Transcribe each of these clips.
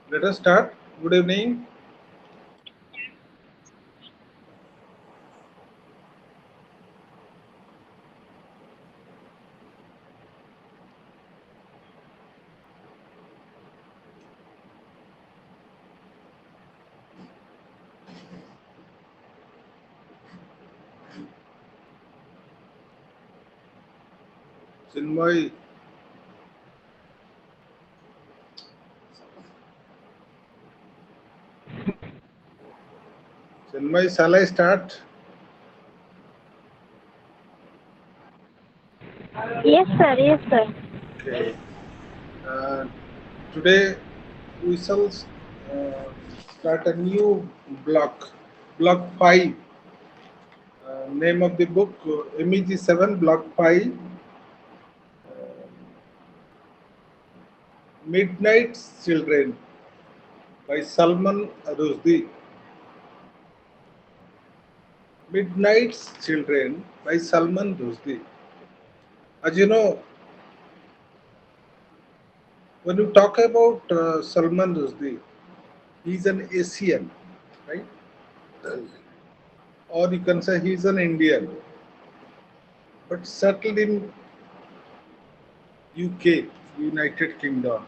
Let us start. Good evening. Chinmay, Chinmay, shall I start? Yes, sir. Yes, sir. Okay. Uh, Today we shall start a new block. Block 5. Name of the book MEG-7 Block 5. Midnight's Children by Salman Rushdie. Midnight's Children by Salman Rushdie. As you know, when you talk about Salman Rushdie, he's an Asian, right? Or you can say he's an Indian, but settled in UK, United Kingdom,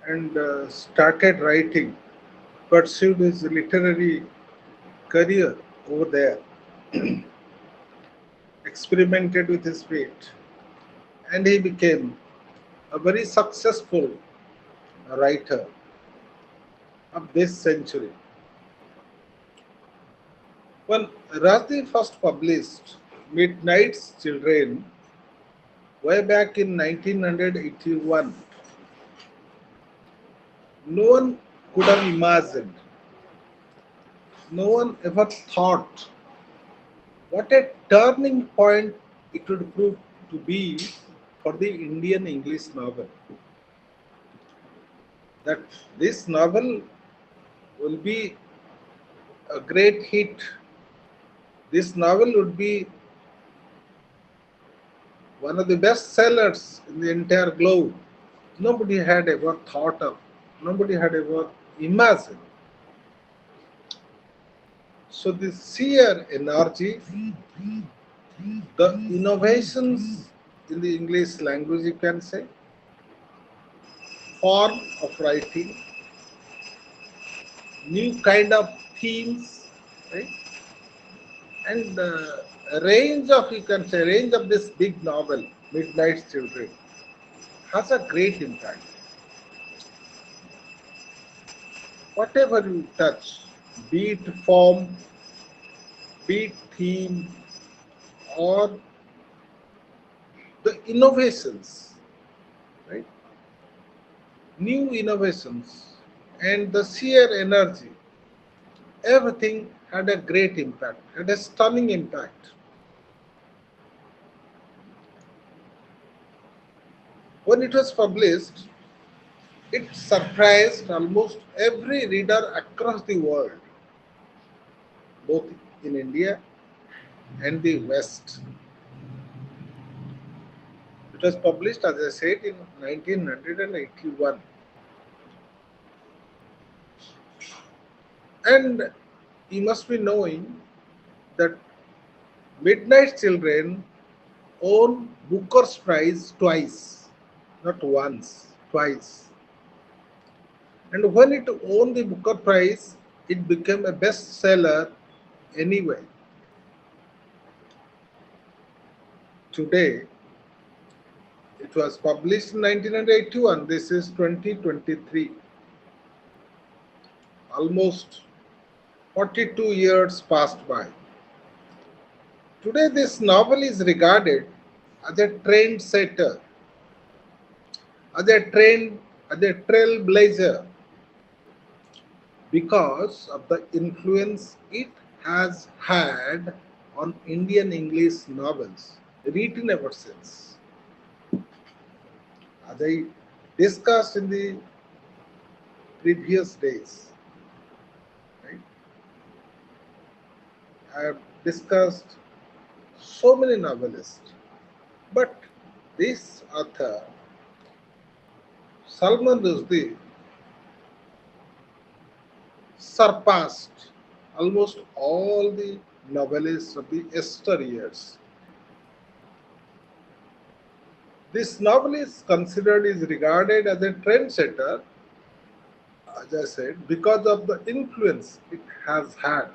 and started writing, pursued his literary career over there, experimented with his fate, and he became a very successful writer of this century. When Rushdie first published Midnight's Children way back in 1981, no one could have imagined, no one ever thought what a turning point it would prove to be for the Indian English novel. That this novel will be a great hit. This novel would be one of the best sellers in the entire globe. Nobody had ever thought of, nobody had ever imagined. So, the sheer energy, the innovations in the English language, you can say, form of writing, new kind of themes, right? And range of, you can say, range of this big novel, Midnight's Children, has a great impact. Whatever you touch, be it form, be it theme, or the innovations, right? New innovations and the sheer energy, everything had a great impact, had a stunning impact. When it was published, it surprised almost every reader across the world, both in India and the West. It was published, as I said, in 1981. And you must be knowing that Midnight Children won Booker's Prize twice, not once, twice. And when it won the Booker Prize, it became a bestseller anyway. Today, it was published in 1981. This is 2023. Almost 42 years passed by. Today, this novel is regarded as a trendsetter, as a trend, as a trailblazer because of the influence it has had on Indian English novels written ever since. As I discussed in the previous days, right? I have discussed so many novelists, but this author, Salman Rushdie, surpassed almost all the novelists of the yesteryears. This novel is considered is regarded as a trendsetter, as I said, because of the influence it has had,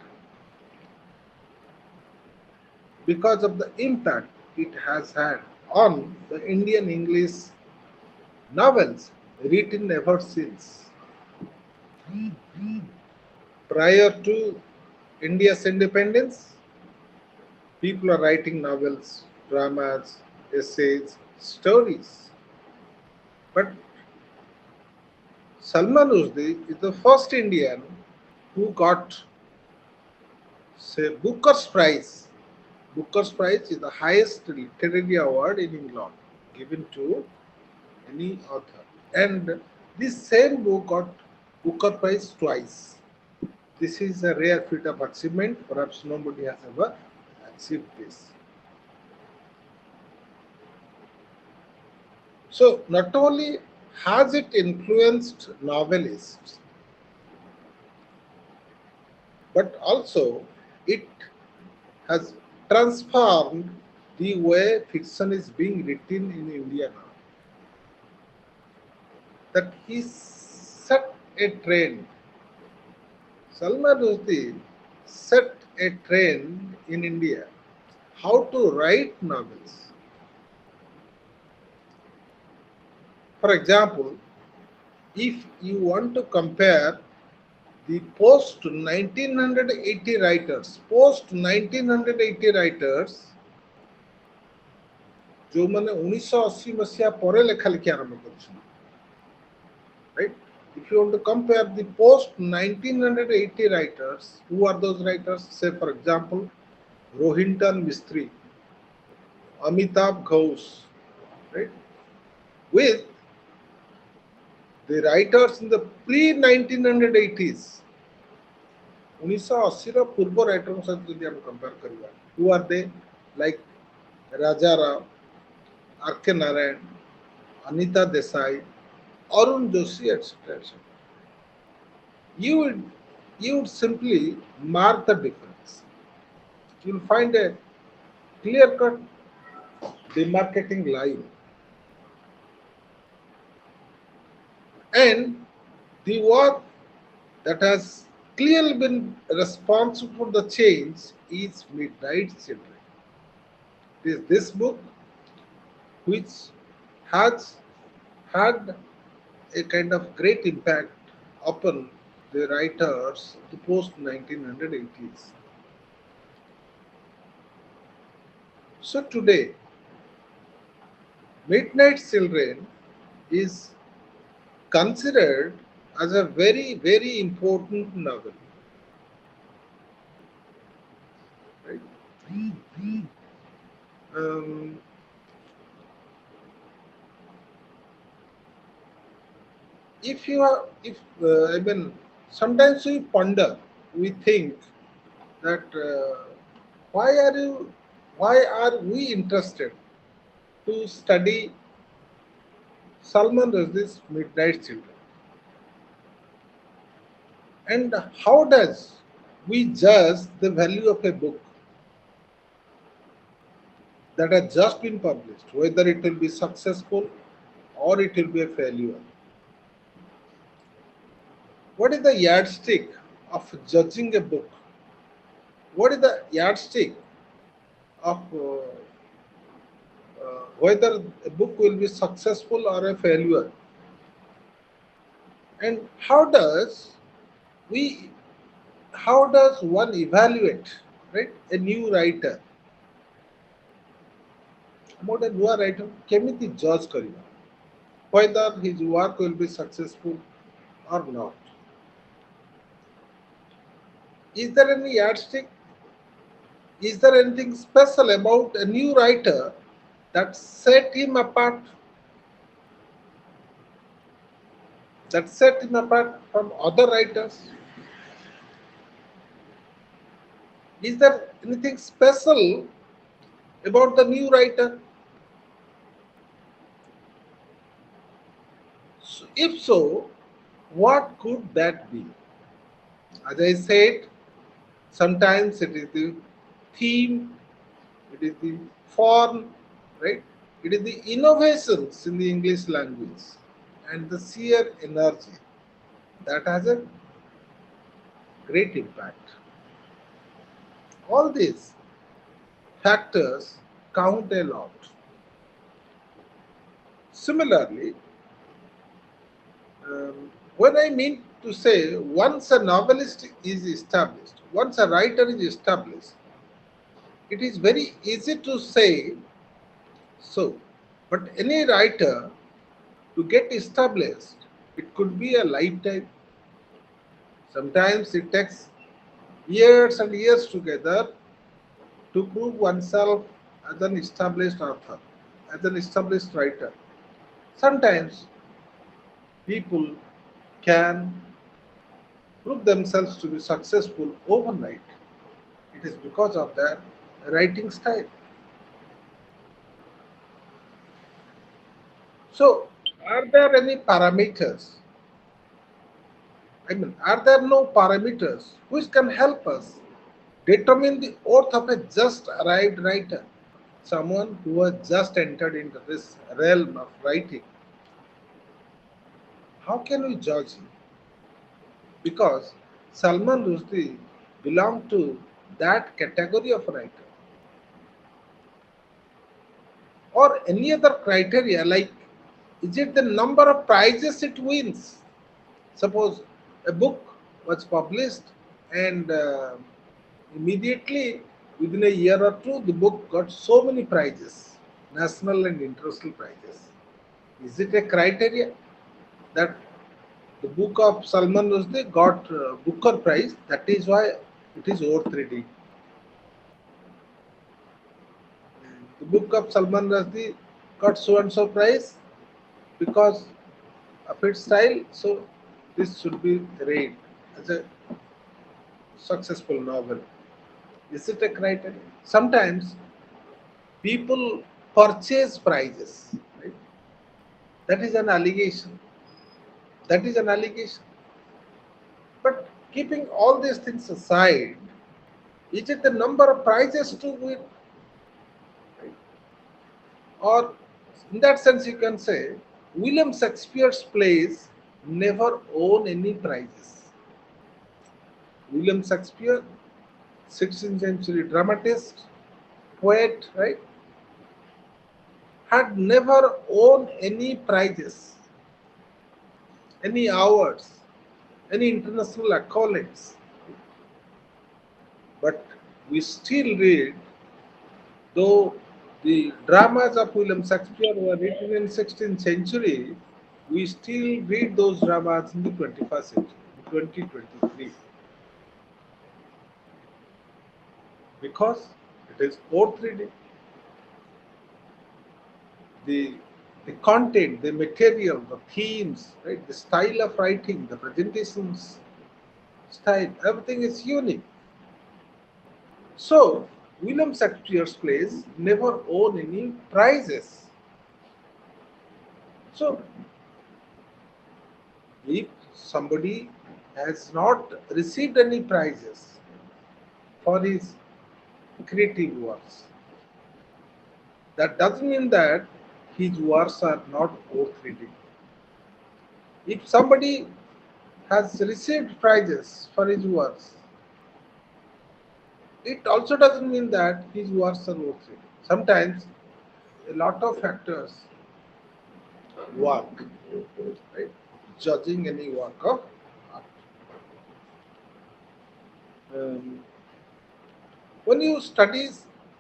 because of the impact it has had on the Indian English novels written ever since. Prior to India's independence, people are writing novels, dramas, essays, stories. But Salman Rushdie is the first Indian who got, say, Booker's Prize. Booker's Prize is the highest literary award in England given to any author. And this same book got Booker Prize twice. This is a rare feat of achievement. Perhaps nobody has ever achieved this. So, not only has it influenced novelists, but also it has transformed the way fiction is being written in India now. That he set a trend. Salman Rushdie set a trend in India how to write novels. For example, if you want to compare the post 1980 writers ଯେଉଁମାନେ 1980 ମସିହା ପରେ ଲେଖା ଲେଖି ଆରମ୍ଭ କରିଛନ୍ତି, right? If you want to compare the post 1980 writers, who are those writers? Say, for example, Rohinton Mistry, Amitabh Ghosh, right? With the writers in the pre 1980s, 1980 ର ପୂର୍ବ ରାଇଟରଙ୍କ ସହିତ ଯଦି ଆମେ କମ୍ପେୟାର କରିବା, who are they? Like Raja Rao, R.K. Narayan, Anita Desai, Arun Joshi, etc. etc. You would you would simply mark the difference. You will find a clear-cut demarcating line, and the work that has clearly been responsible for the change is Midnight Children. It is this book which has had a kind of great impact upon the writers of the post 1980s. So today, Midnight Children is considered as a very, very important novel. Right? Um, if you are, if I mean, sometimes we ponder, we think that why are you, why are we interested to study Salman Rushdie's Midnight Children, and how does we judge the value of a book that has just been published, whether it will be successful or it will be a failure? What is the yardstick of judging a book? What is the yardstick of whether a book will be successful or a failure? And we how does one evaluate, right, a new writer? About a new writer, କେମିତି judge କରିବା whether his work will be successful or not? Is there any yardstick? Is there anything special about a new writer that set him apart, from other writers? Is there anything special about the new writer? So if so, what could that be? As I said, sometimes it is the theme, it is the form, right? It is the innovations in the English language and the sheer energy that has a great impact. All these factors count a lot. Similarly, when I mean to say once a novelist is established, once a writer is established, it is very easy to say so. But any writer to get established, it could be a lifetime. Sometimes it takes years and years together to prove oneself as an established author, as an established writer. Sometimes people can prove themselves to be successful overnight. It is because of their writing style. So, are there any parameters? I mean, are there no parameters which can help us determine the worth of a just arrived writer? Someone who has just entered into this realm of writing. How can we judge him? Because Salman Rushdie belonged to that category of writer. Or any other criteria like is it the number of prizes it wins? Suppose a book was published and immediately within a year or two the book got so many prizes, national and international prizes. Is it a criteria that the book of Salman Rushdie got Booker Prize? That is why it is worth reading. The book of Salman Rushdie got so and so prize because of its style. So this should be read as a successful novel. Is it a criteria? Sometimes people purchase prizes. Right? That is an allegation. That is an allegation. But keeping all these things aside, is it the number of prizes to win? Right? Or in that sense, you can say William Shakespeare's plays never own any prizes. William Shakespeare, 16th century dramatist, poet, right, had never won any prizes, any awards, any international accolades. But we still read, though the dramas of William Shakespeare were written in 16th century, we still read those dramas in the 21st century, 2023, because it is worth reading. The, the content, the material, the themes, right, the style of writing, the presentations style, everything is unique. So, William Shakespeare's plays never won any prizes. So, if somebody has not received any prizes for his creative works, that doesn't mean that his works are not worth reading. If somebody has received prizes for his works, it also doesn't mean that his works are worth reading. Sometimes a lot of factors work, right? Judging any work of art. Um, when you study,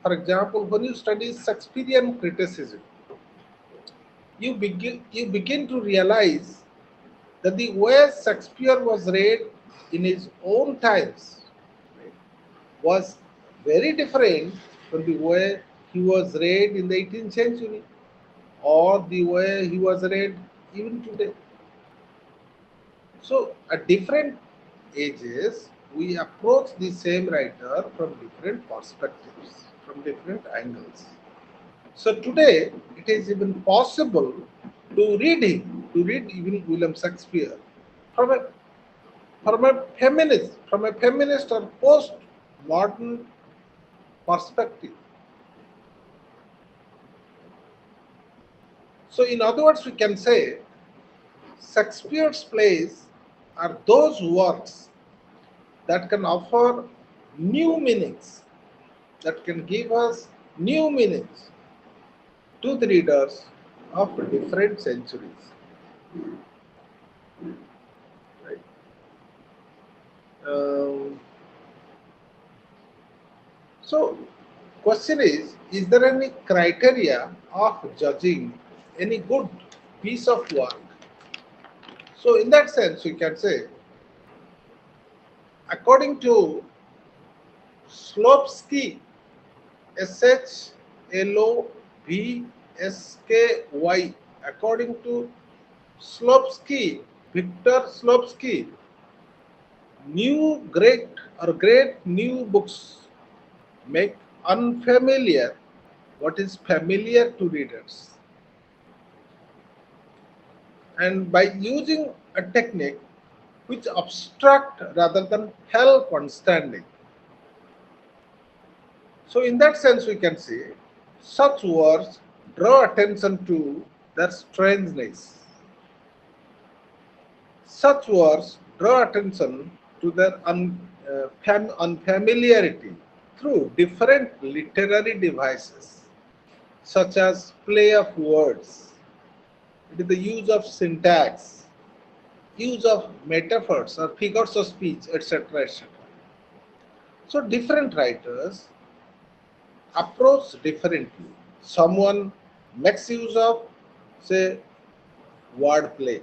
for example, when you study Shakespearean criticism, you begin to realize that the way Shakespeare was read in his own times, right, was very different from the way he was read in the 18th century or the way he was read even today. So, at different ages, we approach the same writer from different perspectives, from different angles. So, today it is even possible to read him, to read even William Shakespeare from a from a feminist or post-modern perspective. So, in other words, we can say Shakespeare's plays are those works that can offer new meanings, that can give us new meanings to the readers of different centuries. Right? Um, so, question is there any criteria of judging any good piece of work? So, in that sense, we can say, according to Slopsky, Slovsky, according to Slopsky, Victor Slopsky, new great great new books make unfamiliar what is familiar to readers. And by using a technique which abstract rather than help understanding. So in that sense we can say such words draw attention to their strangeness. Such words draw attention to their unfamiliarity through different literary devices such as play of words, it is the use of syntax, use of metaphors or figures of speech, etc. etc. So different writers approach differently. Someone makes use of, say, wordplay.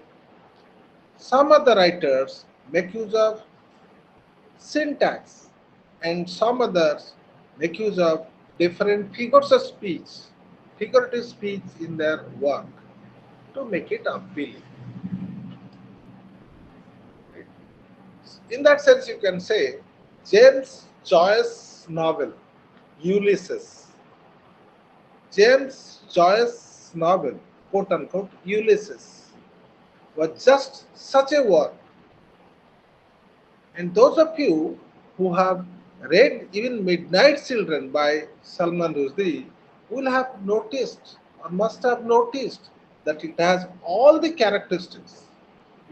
Some other writers make use of syntax, and some others make use of different figurative speech in their work to make it appealing. In that sense, you can say James Joyce's novel Ulysses. James Joyce's novel, quote unquote, Ulysses, was just such a work. And those of you who have read even Midnight Children by Salman Rushdie will have noticed or must have noticed that it has all the characteristics,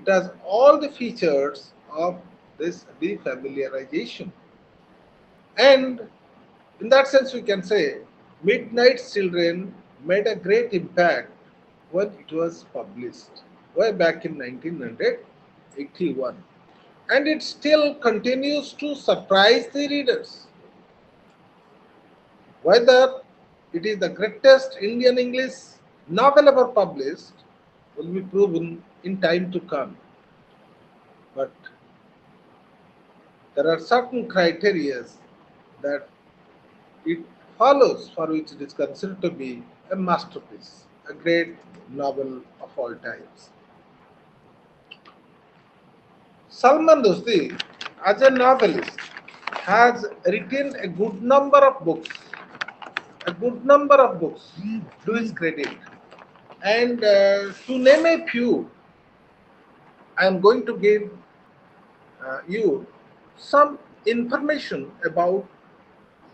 it has all the features of this defamiliarization. And in that sense, we can say Midnight Children made a great impact when it was published way back in 1981. And it still continues to surprise the readers. Whether it is the greatest Indian English novel ever published will be proven in time to come. But there are certain criteria that it follows for which it is considered to be a masterpiece, a great novel of all times. Salman Rushdie, as a novelist, has written a good number of books to his credit. And to name a few, I am going to give you some information about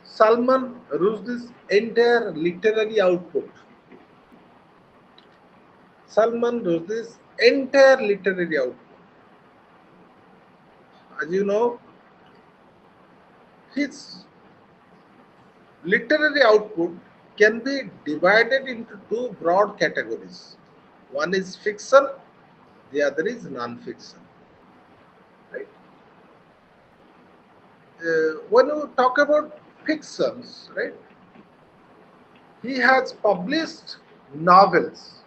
Salman Rushdie's entire literary output. Salman Rushdie's entire literary output. As you know, his literary output can be divided into two broad categories. One is fiction, the other is non-fiction. Right? When you talk about fictions, right, he has published novels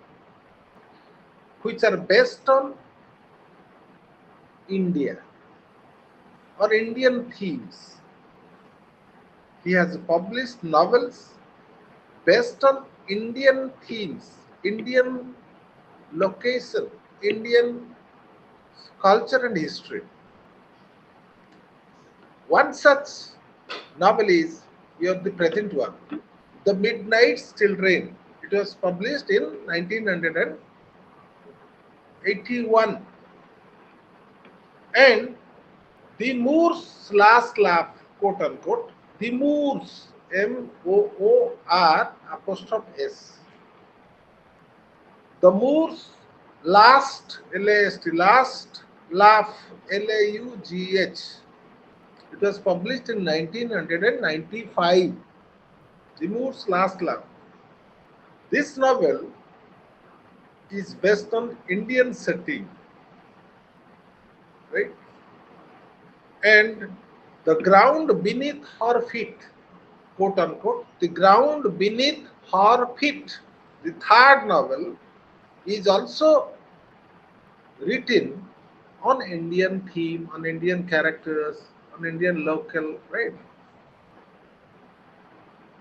which are based on India or Indian themes. He has published novels based on Indian themes, Indian location, Indian culture and history. One such novel is your the present one, The Midnight Children. It was published in 1981, and The Moor's last laugh, quote unquote. The Moor's, Moor apostrophe S. The Moor's last, Last, last laugh, Laugh. It was published in 1995. The Moor's last laugh. This novel is based on Indian setting, right? And the ground beneath her feet, quote unquote, the ground beneath her feet. The third novel is also written on Indian theme, on Indian characters, on Indian local, right?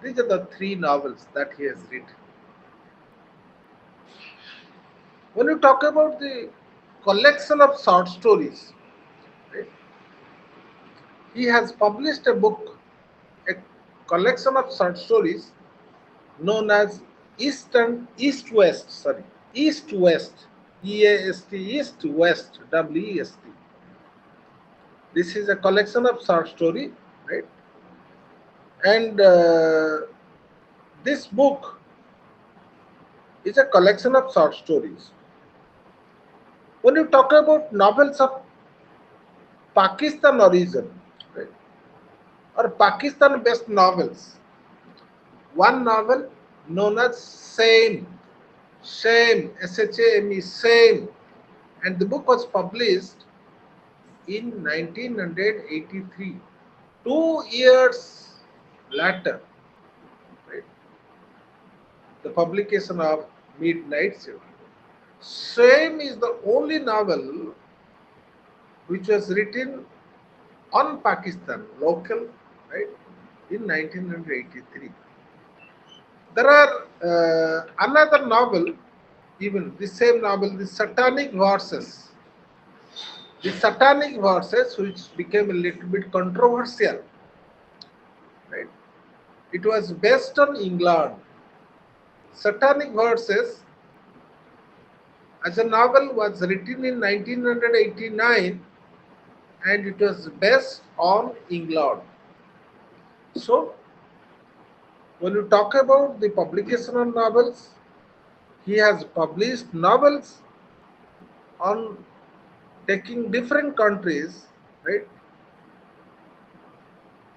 These are the three novels that he has written. When you talk about the collection of short stories, right, he has published a book, a collection of short stories known as East West, sorry, East West, EAST, East West, WEST. This is a collection of short story, right? And this book is a collection of short stories. When you talk about novels of Pakistan origin, right, or Pakistan-based novels, one novel known as Shame, Same, and the book was published in 1983. 2 years later, right, the publication of Midnight Silver. Same is the only novel which was written on Pakistan, local, right, in 1983. There are another novel, even the same novel, the Satanic Verses. The Satanic Verses, which became a little bit controversial, right? It was based on England. Satanic Verses as a novel was written in 1989 and it was based on England. So, when you talk about the publication of novels, he has published novels on taking different countries, right?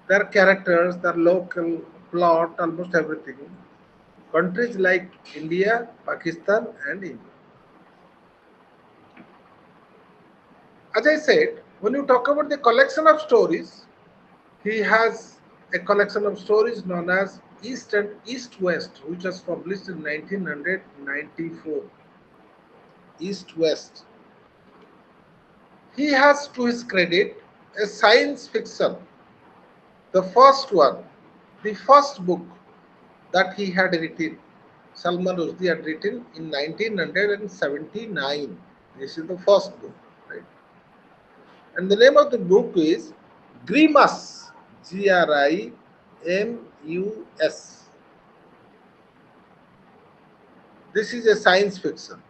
Their characters, their local plot, almost everything. Countries like India, Pakistan, and India. As I said, when you talk about the collection of stories, he has a collection of stories known as East and East West, which was published in 1994. East West. He has to his credit a science fiction, the first one, the first book that he had written. Salman Rushdie had written in 1979. This is the first book, right? And the name of the book is Grimus, Grimus. This is a science fiction.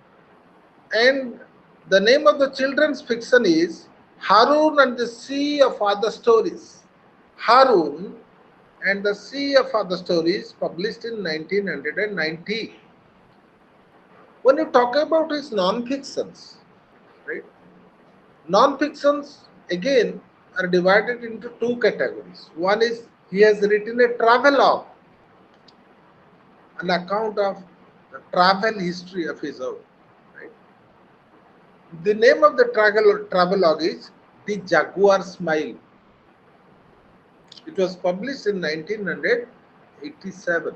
And the name of the children's fiction is Harun and the Sea of Other Stories. Harun and the Sea of Other Stories, published in 1990. When you talk about his non-fictions, right? Non-fictions again are divided into two categories. One is he has written a travelogue, an account of the travel history of his own. Right? The name of the travelogue is The Jaguar Smile. It was published in 1987.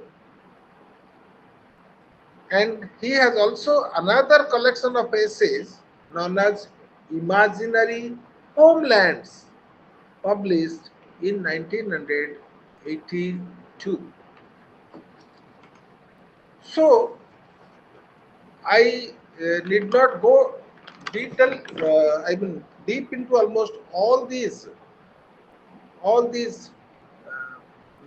And he has also another collection of essays known as Imaginary Homelands, published in 1982. So, I need not go deep into almost all these uh,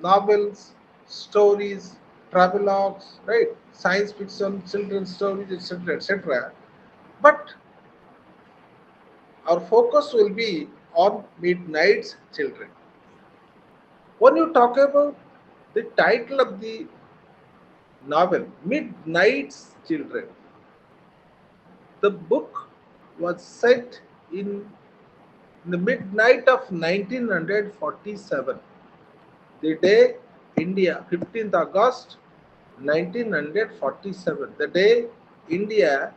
novels, stories, travelogues, right? Science fiction, children's stories, etc., etc. But our focus will be on Midnight's Children. When you talk about the title of the novel, Midnight's Children, the book was set in the midnight of 1947, the day India, 15th August 1947, the day India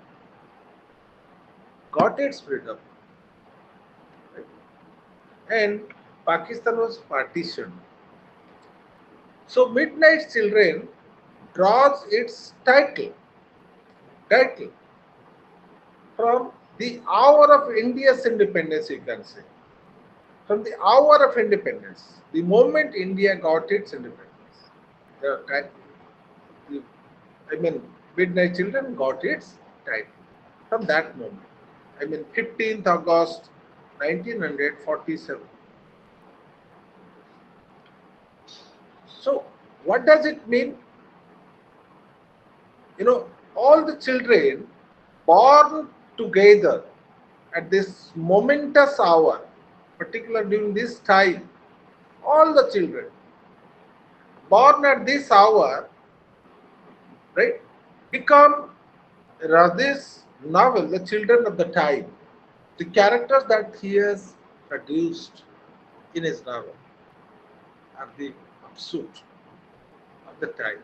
got its freedom, and Pakistan was partitioned. So Midnight Children draws its title from the hour of India's independence, you can say. From the hour of independence, the moment India got its independence, the, the I mean, Midnight Children got its title from that moment. 15th August 1947. So, what does it mean? All the children born together at this momentous hour, particularly during this time, all the children born at this hour, right, become Radhe's novel, The Children of the Time. The characters that he has produced in his novel are the absurd of the time.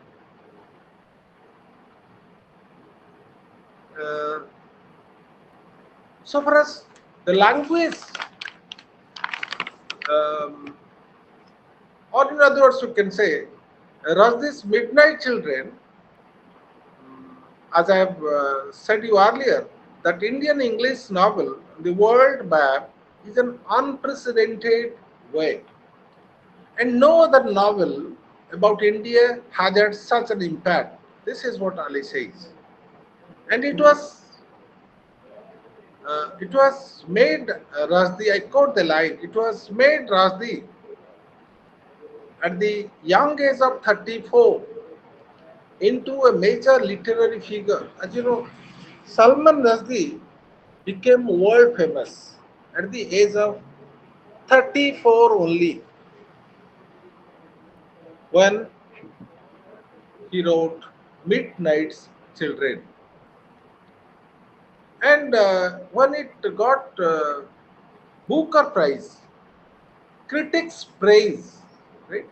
Uh, so for us, the language, um, or in other words, you can say, Rushdie's Midnight Children, as I have said you earlier, that Indian English novel, the world map, is an unprecedented way. And no other novel about India has had such an impact. This is what Ali says. And it was made Rushdie, I quote the line, it was made Rushdie at the young age of 34 into a major literary figure. As you know, Salman Rushdie became world famous at the age of 34 only when he wrote Midnight's Children. And when it got Booker Prize, critics' praise, right,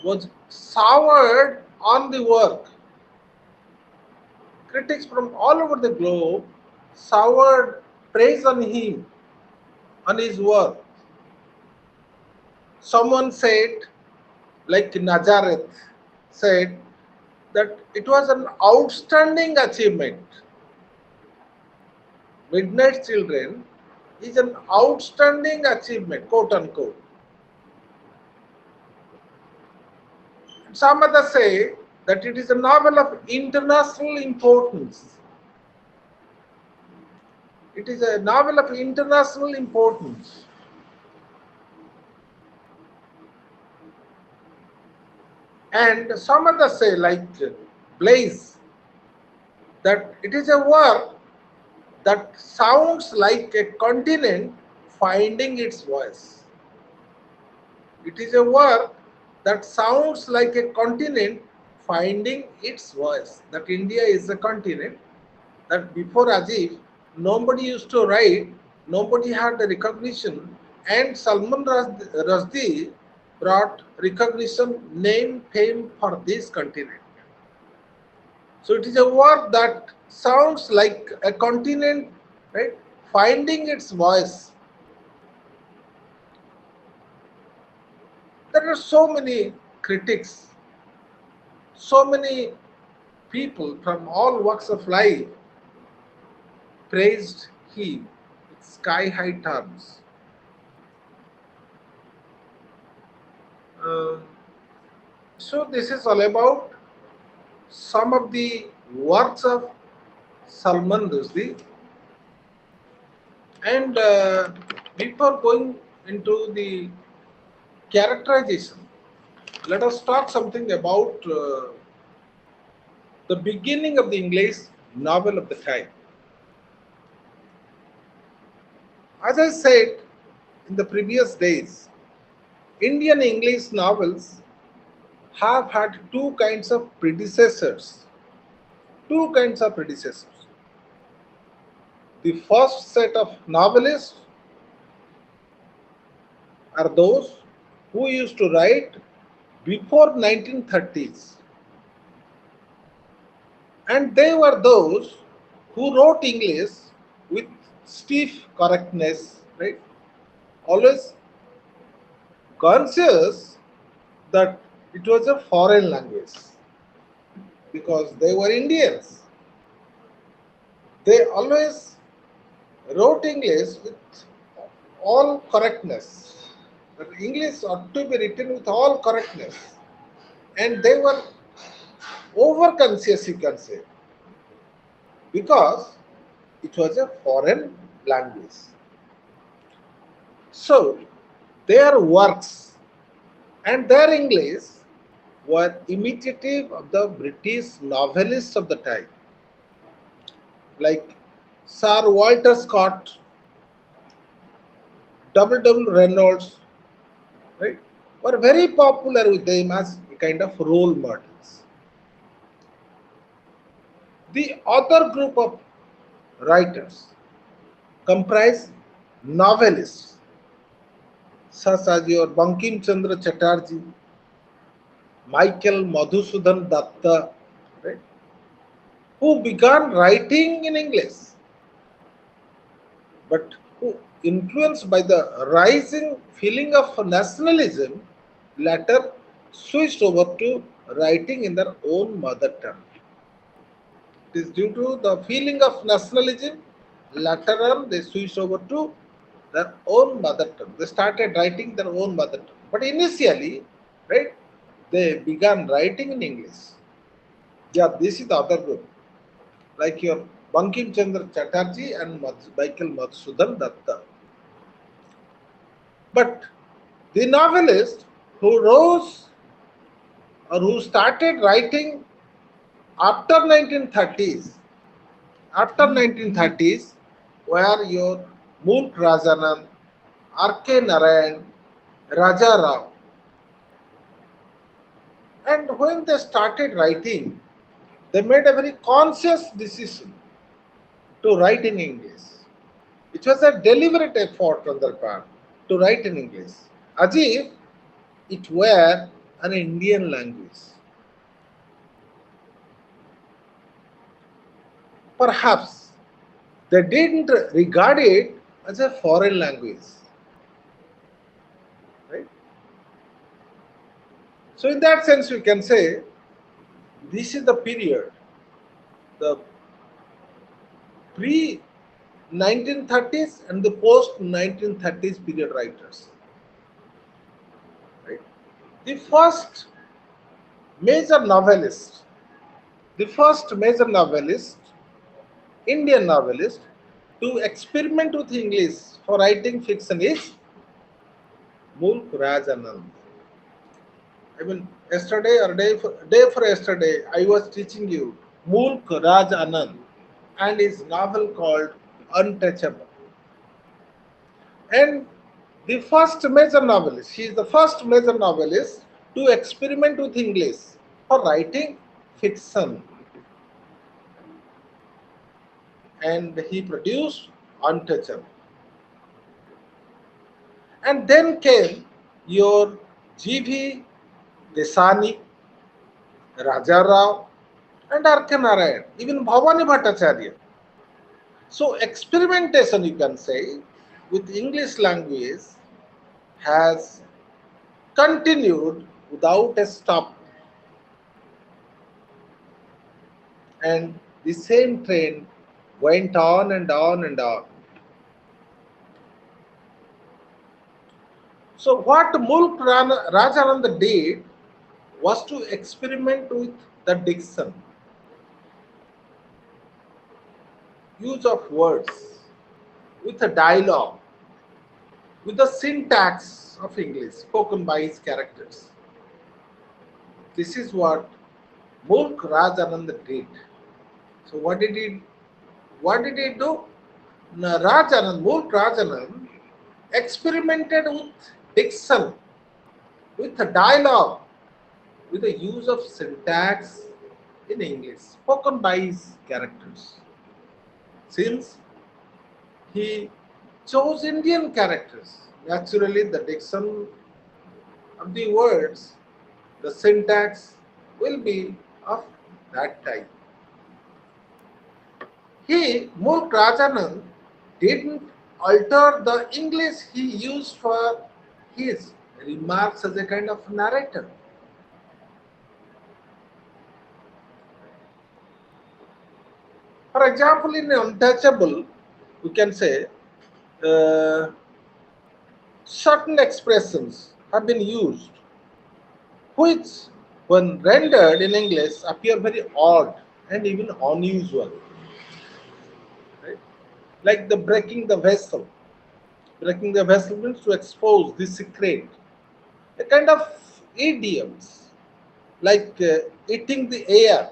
was soured on the work. Critics from all over the globe soured praise on him, on his work. Someone said, like Nazareth said, that it was an outstanding achievement. Midnight Children is an outstanding achievement, quote unquote. Some others say that it is a novel of international importance. It is a novel of international importance. And some others say, like Blaise, that it is a work that sounds like a continent finding its voice. It is a work that sounds like a continent finding its voice. That India is a continent, that before Ajif, nobody used to write, nobody had the recognition, and Salman Rushdie brought recognition, name, fame for this continent. So it is a work that sounds like a continent, right, finding its voice. There are so many critics, so many people from all walks of life praised him with sky high terms. Uh, so this is all about some of the works of Salman Rushdie. And before going into the characterization, let us talk something about the beginning of the English novel of the time. As I said, in the previous days, Indian English novels have had two kinds of predecessors. Two kinds of predecessors. The first set of novelists are those who used to write before 1930s, and they were those who wrote English with stiff correctness, right? Always conscious that it was a foreign language because they were Indians. They always wrote English with all correctness. That English ought to be written with all correctness. And they were over conscious, you can say, because it was a foreign language. So, their works and their English were imitative of the British novelists of the time, like Sir Walter Scott, W. Reynolds, right, were very popular with them as a kind of role models. The other group of writers comprise novelists such as your Bankim Chandra Chatterjee, Michael Madhusudan Datta, right, who began writing in English, but who, influenced by the rising feeling of nationalism, later switched over to writing in their own mother tongue. It is due to the feeling of nationalism, later on they switched over to their own mother tongue. They started writing their own mother tongue. But initially, right, they began writing in English. Yeah, this is the other group, like your Bankim Chandra Chatterjee and Michael Madhusudan Datta. But the novelist who rose or who started writing after 1930s, after 1930s, were your Mulk Rajanan, R.K. Narayan, Raja Rao. And when they started writing, they made a very conscious decision to write in English. It was a deliberate effort on their part to write in English, as if it were an Indian language. Perhaps they didn't regard it as a foreign language, right? So, in that sense, we can say this is the period, the pre 1930s and the post 1930s period writers, right? The first major novelist, the first major novelist, Indian novelist, to experiment with English for writing fiction is Mulk Raj Anand. I mean, yesterday or day for yesterday, I was teaching you Mulk Raj Anand and his novel called Untouchable. And the first major novelist, he is the first major novelist to experiment with English for writing fiction. And he produced Untouchable. And then came your G.V. Desani, Raja Rao, and R.K. Narayan, even Bhavani Bhattacharya. So experimentation, you can say, with English language has continued without a stop, and the same trend went on and on and on. So what Rajananda did was to experiment with the diction, use of words, with a dialogue, with the syntax of English spoken by his characters. This is what Mulk Rajananda did. So what did he do? Mulk Rajanand experimented with diction, with a dialogue, with the use of syntax in English spoken by his characters. Since he chose Indian characters, naturally the diction of the words, the syntax will be of that type. Mulk Rajanand, didn't alter the English he used for his remarks as a kind of narrator. For example, in Untouchable, we can say uh, certain expressions have been used which, when rendered in English, appear very odd and even unusual. Right? Like the breaking the vessel. Breaking the vessel means to expose the secret. A kind of idioms like eating the air,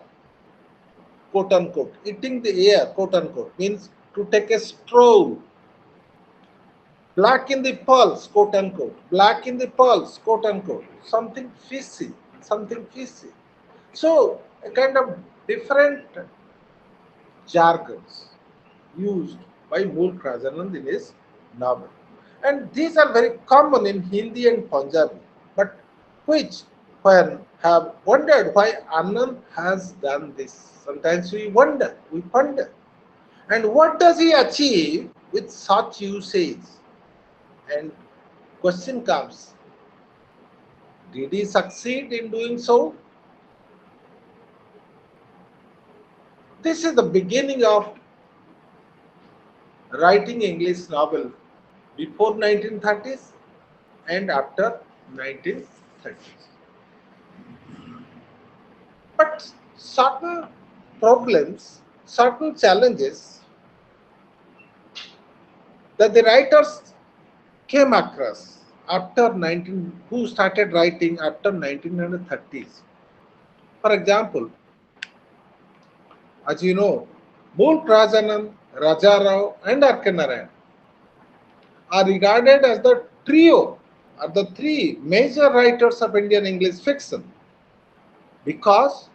quote unquote. Eating the air, quote unquote, means to take a stroll. Black in the pulse, quote unquote. Black in the pulse, quote unquote. Something fishy, something fishy. So, a kind of different jargons used by Mool Krajanand in his novel. And these are very common in Hindi and Punjabi, but which, when have wondered why Anand has done this. Sometimes we wonder, we ponder. And what does he achieve with such usage? And question comes, did he succeed in doing so? This is the beginning of writing English novel before 1930s and after 1930s. But certain problems, certain challenges that the writers came across after 19 who started writing after 1930s. For example, as you know, Mool Prajanand, Rajarao and Arkanarayan are regarded as the trio are the three major writers of Indian English fiction because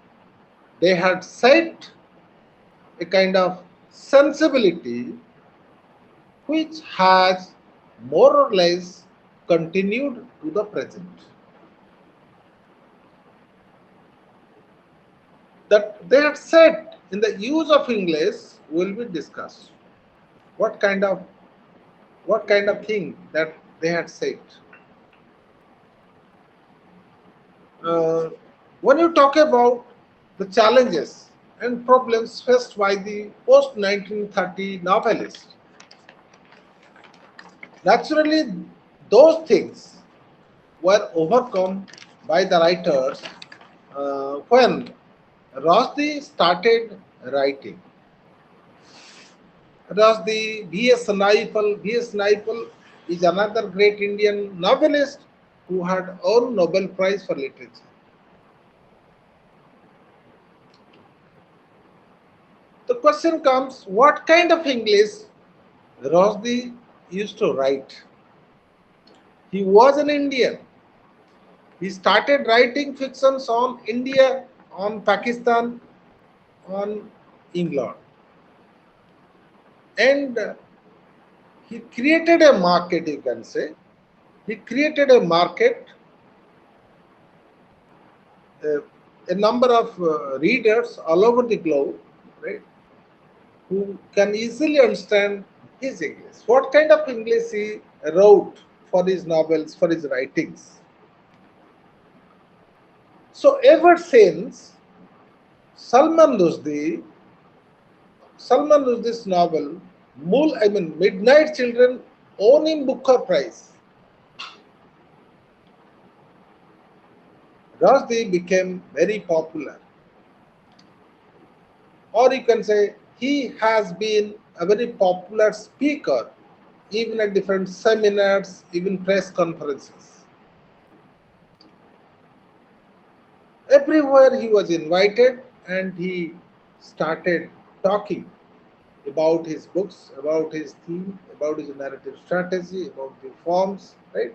they had set a kind of sensibility which has more or less continued to the present. That they had said in the use of English will be discussed. What kind of thing that they had said. Uh, when you talk about the challenges and problems faced by the post 1930 novelist, naturally those things were overcome by the writers when Rushdie started writing. Rushdie, V.S. Naipaul is another great Indian novelist who had won Nobel Prize for Literature. The question comes, what kind of English Rushdie used to write? He was an Indian. He started writing fictions on India, on Pakistan, on England. And he created a market, you can say. He created a market, uh, a number of readers all over the globe, right, who can easily understand his English. What kind of English he wrote for his novels, for his writings. So ever since Salman Rushdie, Salman Rushdie's novel, Midnight Children, won him Booker Prize. Rushdie became very popular. Or you can say he has been a very popular speaker, even at different seminars, even press conferences. Everywhere he was invited and he started talking about his books, about his theme, about his narrative strategy, about the forms, right?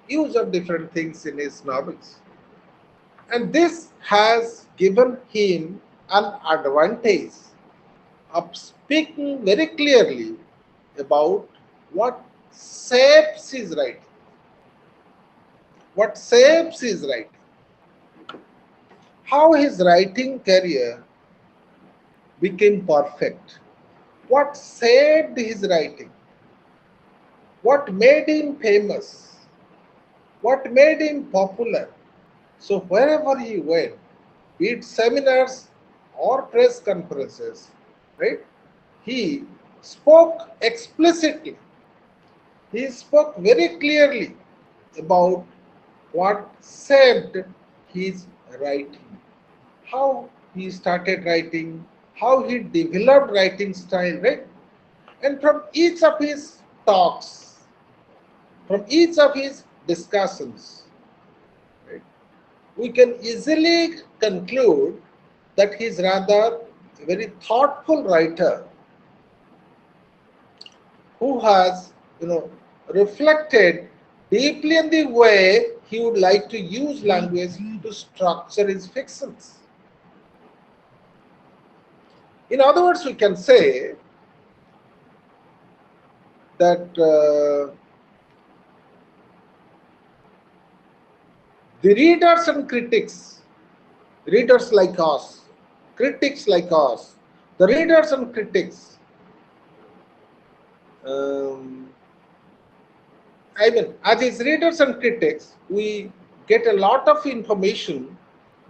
Use of different things in his novels. And this has given him an advantage of speaking very clearly about what shapes his writing, what shapes his writing, how his writing career became perfect, what saved his writing, what made him famous, what made him popular. So wherever he went, be it seminars or press conferences, right? He spoke explicitly. He spoke very clearly about what saved his writing, how he started writing, how he developed writing style, right? And from each of his talks, from each of his discussions, right, we can easily conclude that he is rather a very thoughtful writer who has, reflected deeply in the way he would like to use language to structure his fictions. In other words, we can say that the readers and critics, readers like us, critics like us, the readers and critics, um, I mean, as his readers and critics, we get a lot of information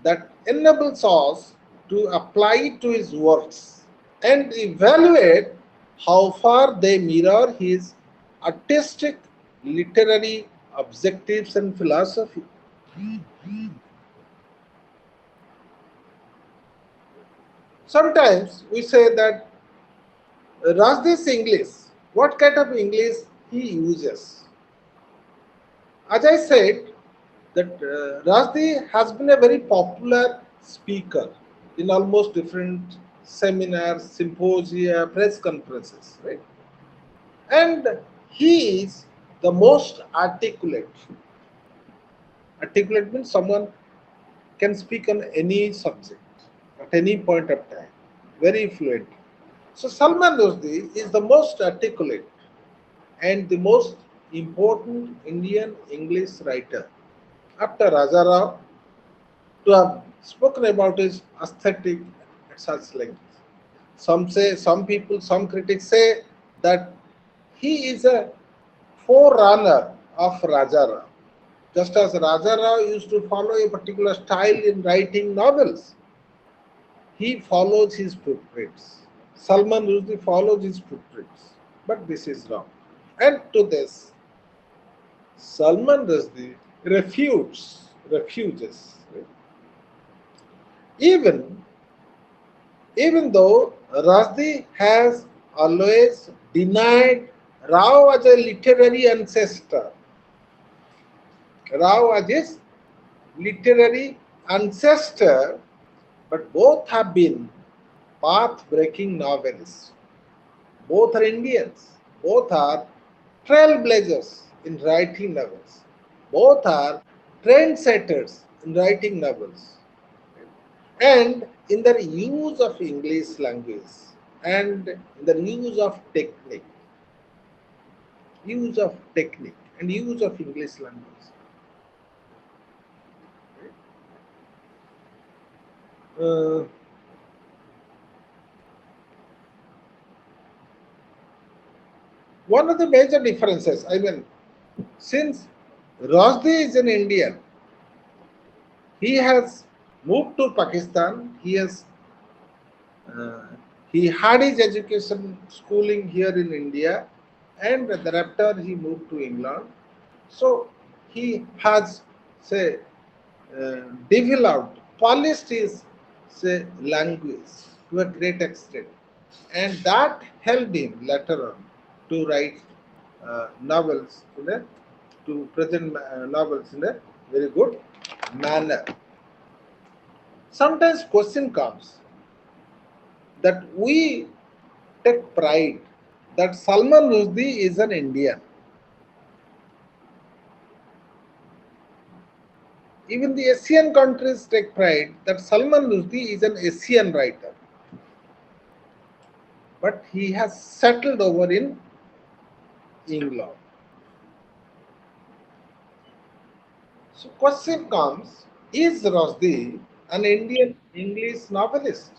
that enables us to apply it to his works and evaluate how far they mirror his artistic, literary objectives and philosophy. Sometimes we say that Rajdeep's English, what kind of English he uses? As I said, that Rajdeep has been a very popular speaker in almost different seminars, symposia, press conferences, right? And he is the most articulate. Articulate means someone can speak on any subject at any point of time, very fluent. So Salman Rushdie is the most articulate and the most important Indian English writer after Raja Rao to have spoken about his aesthetic at such length. Some people, some critics say that he is a forerunner of Raja Rao. Just as Raja Rao used to follow a particular style in writing novels, he follows his footprints. Salman Rushdie follows his footprints. But this is wrong. And to this, Salman Rushdie refuses. Even, even though Rushdie has always denied Rao as a literary ancestor, Rao as his literary ancestor, but both have been path-breaking novelists. Both are Indians. Both are trailblazers in writing novels. Both are trendsetters in writing novels. And in their use of English language and in the use of technique and use of English language. Uh, One of the major differences, I mean, since Rushdie is an Indian, he has moved to Pakistan. Uh, he had his education schooling here in India, and thereafter he moved to England. So he has, say, developed, polished his, say, language to a great extent, and that helped him later on to write novels to present novels in a very good manner. Sometimes question comes that we take pride that Salman Rushdie is an Indian. Even the Asian countries take pride that Salman Rushdie is an Asian writer. But he has settled over in England. So question comes, is Rushdie an Indian English novelist?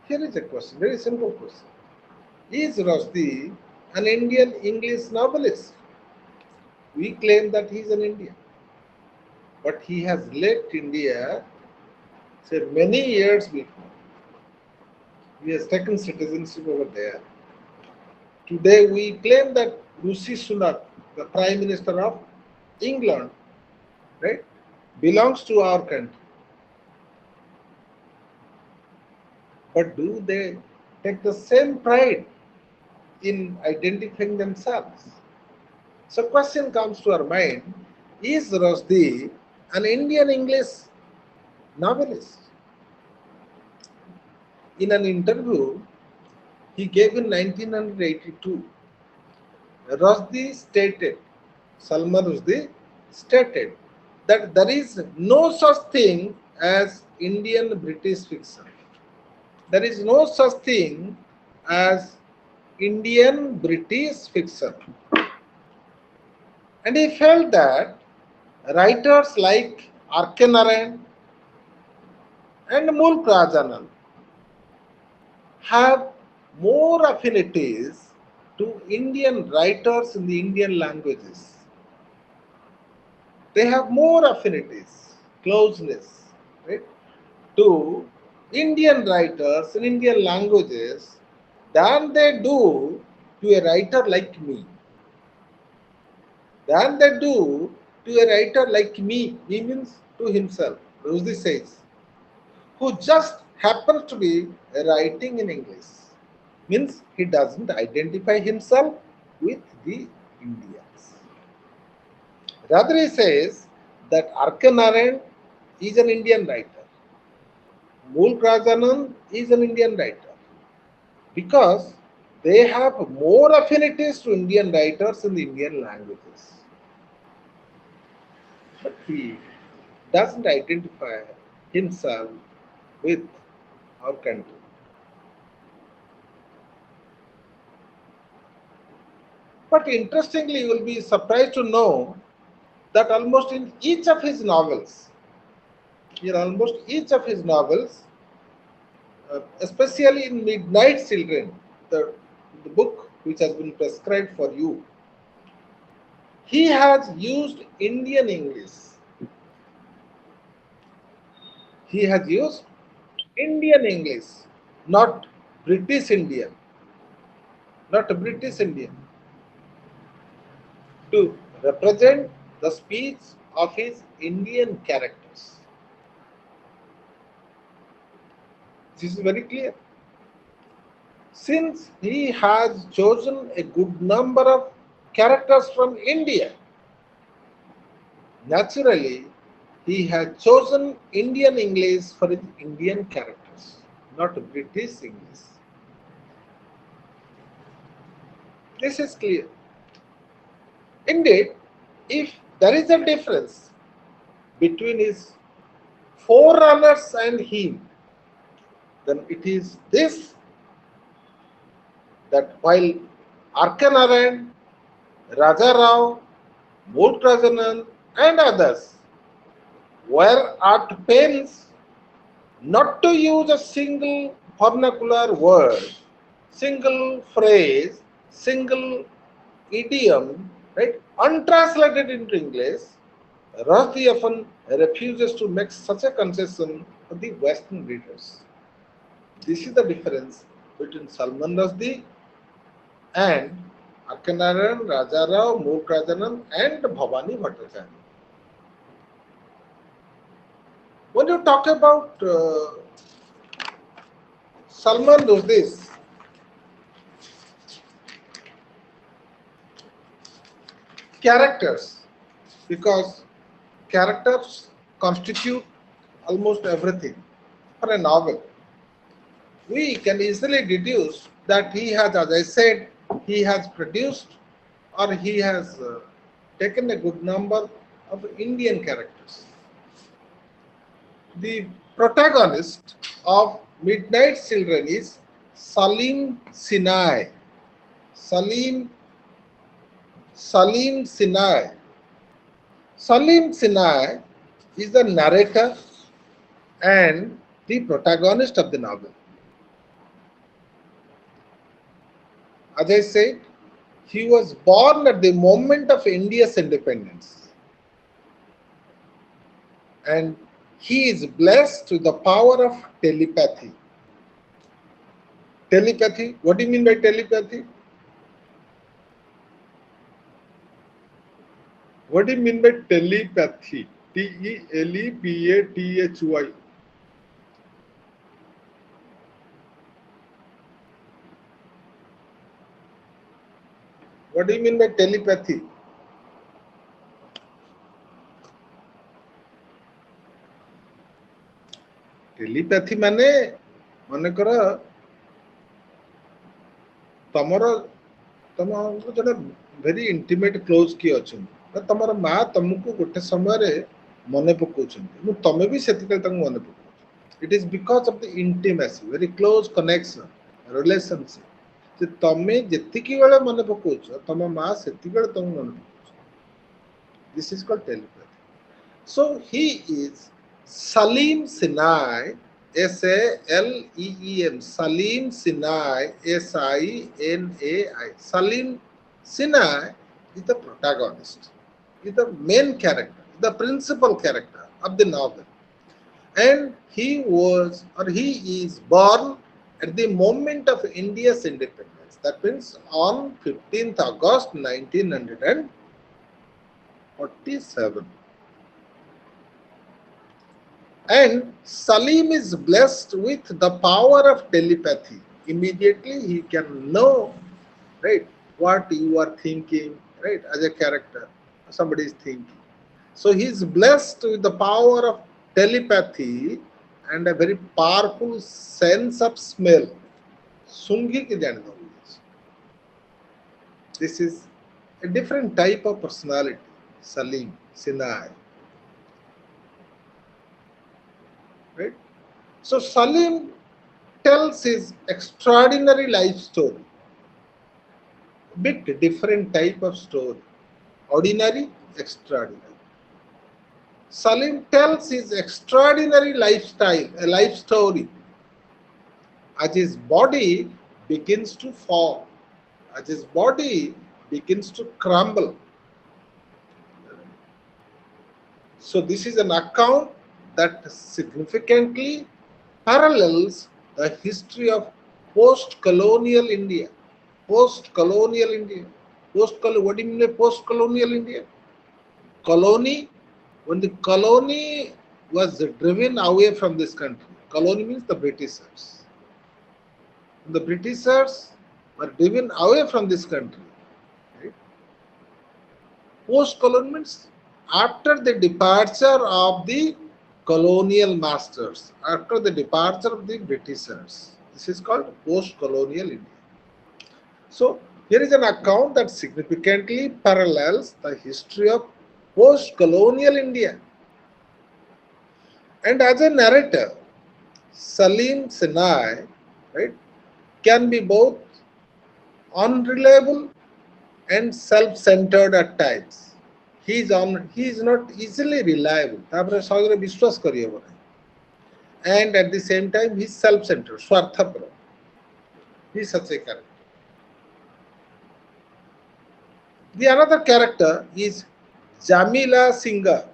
Here is a question, very simple question. Is Rushdie an Indian English novelist? We claim that he is an Indian. But he has left India say many years before. He has taken citizenship over there. Today we claim that Rishi Sunak, the Prime Minister of England, right, belongs to our country. But do they take the same pride in identifying themselves? So question comes to our mind, is Rushdie an Indian English novelist? In an interview he gave in 1982, Rushdie stated, Salman Rushdie stated that there is no such thing as Indian British fiction. There is no such thing as Indian British fiction. And he felt that writers like Arkenaren and Mulk Rajanan have more affinities to Indian writers in the Indian languages. They have more affinities, closeness, right, to Indian writers in Indian languages than they do to a writer like me. Than they do to a writer like me. He means to himself. Rushdie says, who just happens to be writing in English. Means he doesn't identify himself with the Indians. Rather, he says that Arkenaren is an Indian writer. Mulk Rajanan is an Indian writer because they have more affinities to Indian writers in the Indian languages. But he doesn't identify himself with our country. But interestingly, you will be surprised to know that almost in each of his novels, especially in Midnight Children, the book which has been prescribed for you, he has used Indian English. He has used Indian English, not British Indian, not British Indian, to represent the speech of his Indian characters. This is very clear. Since he has chosen a good number of characters from India, naturally he has chosen Indian English for his Indian characters, not British English. This is clear. Indeed, if there is a difference between his forerunners and him, then it is this, that while Arkanarayan, Raja Rao, Mulkrajanan and others were at pains not to use a single vernacular word, single phrase, single idiom, right, untranslated into English, Rushdie often refuses to make such a concession for the Western readers. This is the difference between Salman Rushdie and Akhenaran, Rajarao, Mulkrajanan and Bhavani Bhattacharya. When you talk about Salman Rushdie's characters, because characters constitute almost everything for a novel. we can easily deduce that he has, as I said, he has produced or he has taken a good number of Indian characters. The protagonist of Midnight Children is Salim Sinai. Salim Salim Sinai. Salim Sinai is the narrator and the protagonist of the novel. As I said, he was born at the moment of India's independence, and he is blessed with the power of telepathy. Telepathy, what do you mean by telepathy? What do you mean by telepathy? Telepathy. What do you mean by telepathy? Telepathy ମାନେ ମନେକର ତମର ତମର ଜଣେ very intimate close କିଏ ଅଛନ୍ତି, ତମର ମା ତମକୁ ଗୋଟେ ସମୟରେ ମନେ ପକାଉଛନ୍ତି, ତମେ ବି ସେତିକିବେଳେ ତାଙ୍କୁ ମନେ ପକାଉଛ. It is because of the intimacy, very close connection, relationship. ଯେ ତମେ ଯେତିକି ବେଳେ ମନେ ପକାଉଛ ତମ ମା ସେତିକି ବେଳେ ତମକୁ ମନେ ପକାଉଛ. This is called telepathy. So he is Salim Sinai, Saleem, Salim Sinai, Sinai. Salim Sinai is the protagonist, is the main character, the principal character of the novel. And he was or he is born at the moment of India's independence. That means on 15th August 1947. And Salim is blessed with the power of telepathy. Immediately he can know, right, what you are thinking, right, as a character. Somebody is thinking. So he is blessed with the power of telepathy and a very powerful sense of smell. Sungi ki jane do. This is a different type of personality, Salim Sinai. Right? So Salim tells his extraordinary life story. Bit different type of story. Ordinary, extraordinary. Salim tells his extraordinary lifestyle, a life story, as his body begins to fall, as his body begins to crumble. So this is an account that significantly parallels the history of post-colonial India. Post-colonial India. What do you mean by post-colonial India? Colony, when the colony was driven away from this country. Colony means the Britishers. When the Britishers were driven away from this country. Right? Post-colonial means after the departure of the colonial masters, after the departure of the Britishers. This is called post-colonial India. So here is an account that significantly parallels the history of post-colonial India. And as a narrator, Salim Sinai, right, can be both unreliable and self-centered at times. He is not easily reliable. And at the same time, he is self-centered, swarthapara. He is such a character. The another character is Jamila Singer.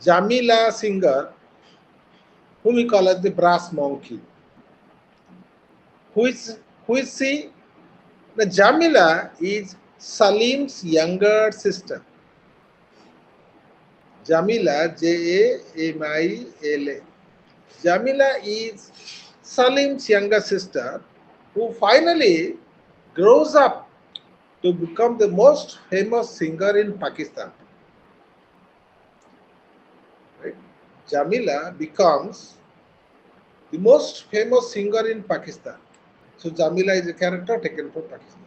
Jamila Singer, whom we call as the brass monkey. Who is she? The Jamila is Salim's younger sister. Jamila, Jamila. Jamila is Salim's younger sister, who finally grows up to become the most famous singer in Pakistan. Right? Jamila becomes the most famous singer in Pakistan. So Jamila is a character taken from Pakistan.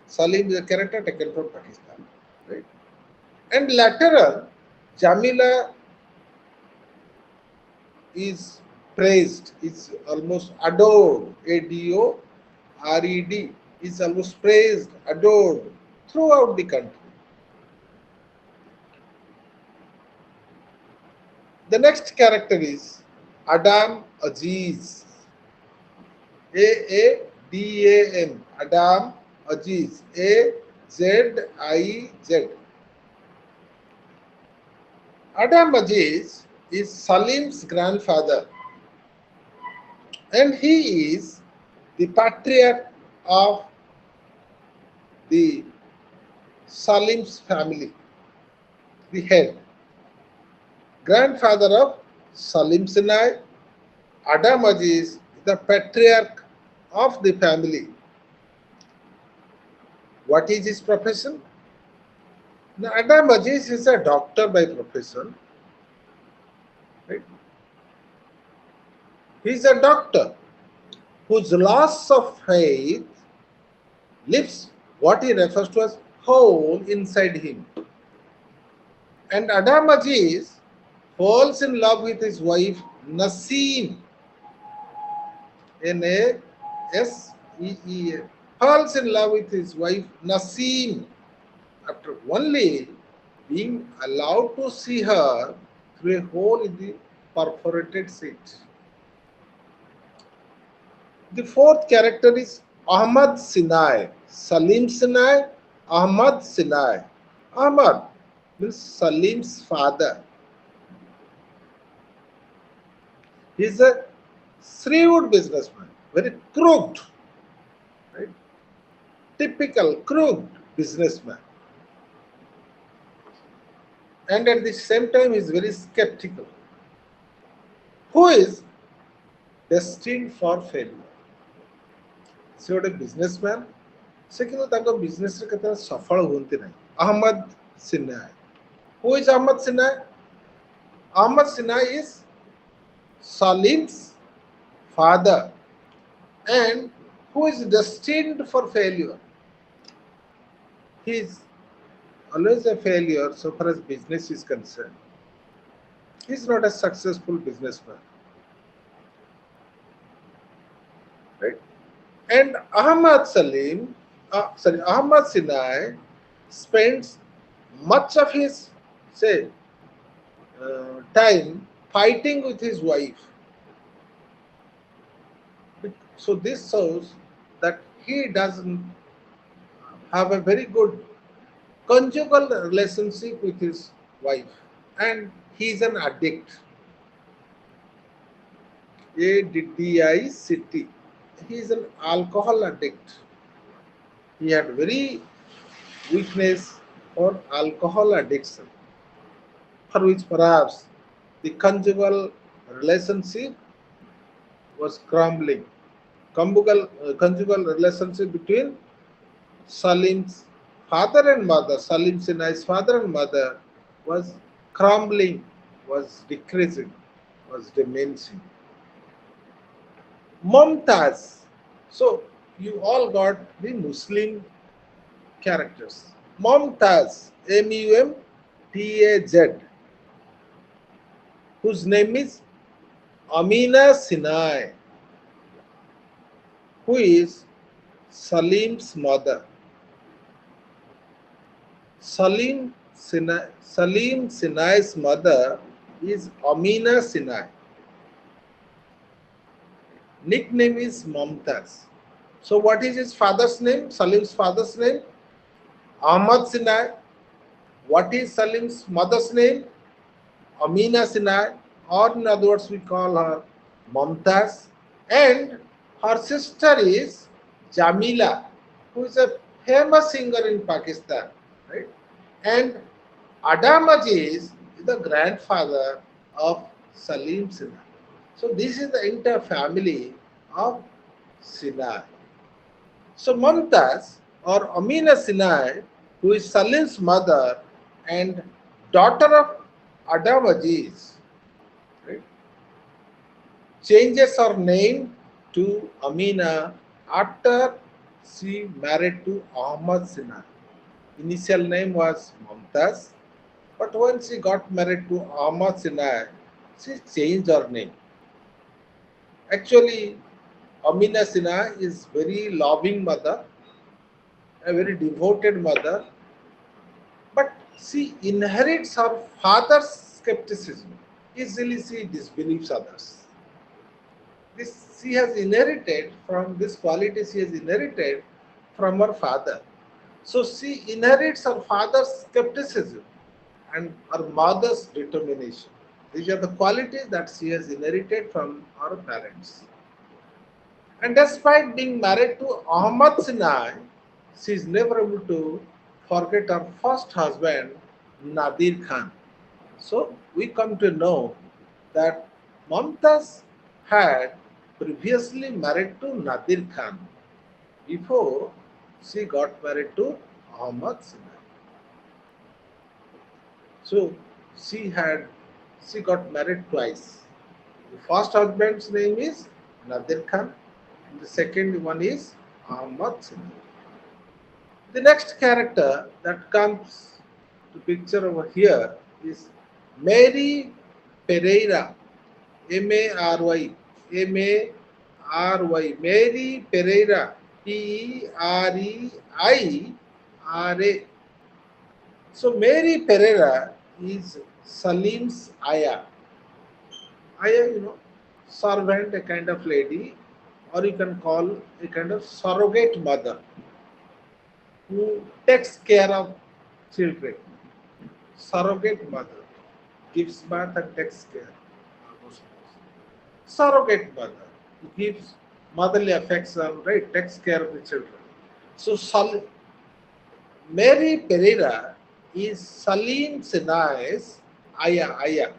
Salim is a character taken from Pakistan. Right? And later on, Jamila is praised, is almost adored. ADORED is almost praised, adored throughout the country. The next character is Adam Aziz. AADAM. Adam Aziz. AZIZ. Adam Aziz is Salim's grandfather, and he is the patriarch of the Salim's family, the head. Grandfather of Salim Sinai, Adam Aziz is the patriarch of the family. What is his profession? Now, Adam Aziz is a doctor by profession. Right? He is a doctor whose loss of faith leaves what he refers to as hole inside him. And Adam Aziz falls in love with his wife Naseem, Naseem, falls in love with his wife Naseem after only being allowed to see her through a hole in the perforated seat. The fourth character is Ahmad Sinai. Salim Sinai, Ahmad Sinai. Ahmad means Salim's father. He is a shrewd businessman, very crooked, right? Typical crooked businessman. And at the same time, he is very skeptical. Who is destined for failure? ସେ ଗୋଟେ businessman, ସେ କିନ୍ତୁ ତାଙ୍କ ବିଜନେସରେ କେତେବେଳେ ସଫଳ ହୁଅନ୍ତି ନାହିଁ. Ahmad Sinai. Who is Ahmad Sinai? Ahmad Sinai is Salim's father and who is destined for failure. He is always a failure so far as business is concerned. He is not a successful businessman. Right? And Ahmad Sinai spends much of his, time fighting with his wife. So this shows that he doesn't have a very good conjugal relationship with his wife, and he is an addict. ADDICT. He is an alcohol addict. He had very weakness for alcohol addiction, for which perhaps the conjugal relationship was crumbling. Conjugal relationship between Salim's father and mother, Salim Sinai's father and mother, was crumbling, was decreasing, was diminishing. Mumtaz. So you all got the Muslim characters. Mumtaz, Mumtaz, whose name is Amina Sinai, who is Salim's mother. Salim Sinai's mother is Amina Sinai. Nickname is Mumtaz. So what is his father's name? Salim's father's name? Ahmad Sinai. What is Salim's mother's name? Amina Sinai, or in other words we call her Mumtaz. And her sister is Jamila, who is a famous singer in Pakistan. Right? And Adam Aziz is the grandfather of Salim Sinai. So this is the entire family of Sinai. So Mumtaz or Amina Sinai, who is Salim's mother and daughter of Adam Aziz, right? changes her name to Amina after she married to Ahmad Sinha. Initial name was Mumtaz, but when she got married to Ahmad Sinha, she changed her name. Actually, Amina Sinha is very loving mother, a very devoted mother, but she inherits her father's skepticism. Easily she disbelieves others. This she has inherited from this quality she has inherited from her father. So she inherits her father's skepticism and her mother's determination. These are the qualities that she has inherited from her parents. And despite being married to Ahmad Sinai, she is never able to forget her first husband, Nadir Khan. So we come to know that Mumtaz had previously married to Nadir Khan before she got married to Ahmad Sinai. So she had she got married twice. The first husband's name is Nadir Khan, and the second one is Ahmad Sinha. The next character that comes to picture over here is Mary Pereira, Mary, Mary, Mary Pereira, Pereira. So Mary Pereira is Salim's ayah. Ayah, servant, a kind of lady, or you can call a kind of surrogate mother who takes care of children. Surrogate mother gives birth and takes care. Surrogate mother who gives motherly affection, right? Takes care of the children. So Mary Pereira is Salim Sinai's ayah, Ayah.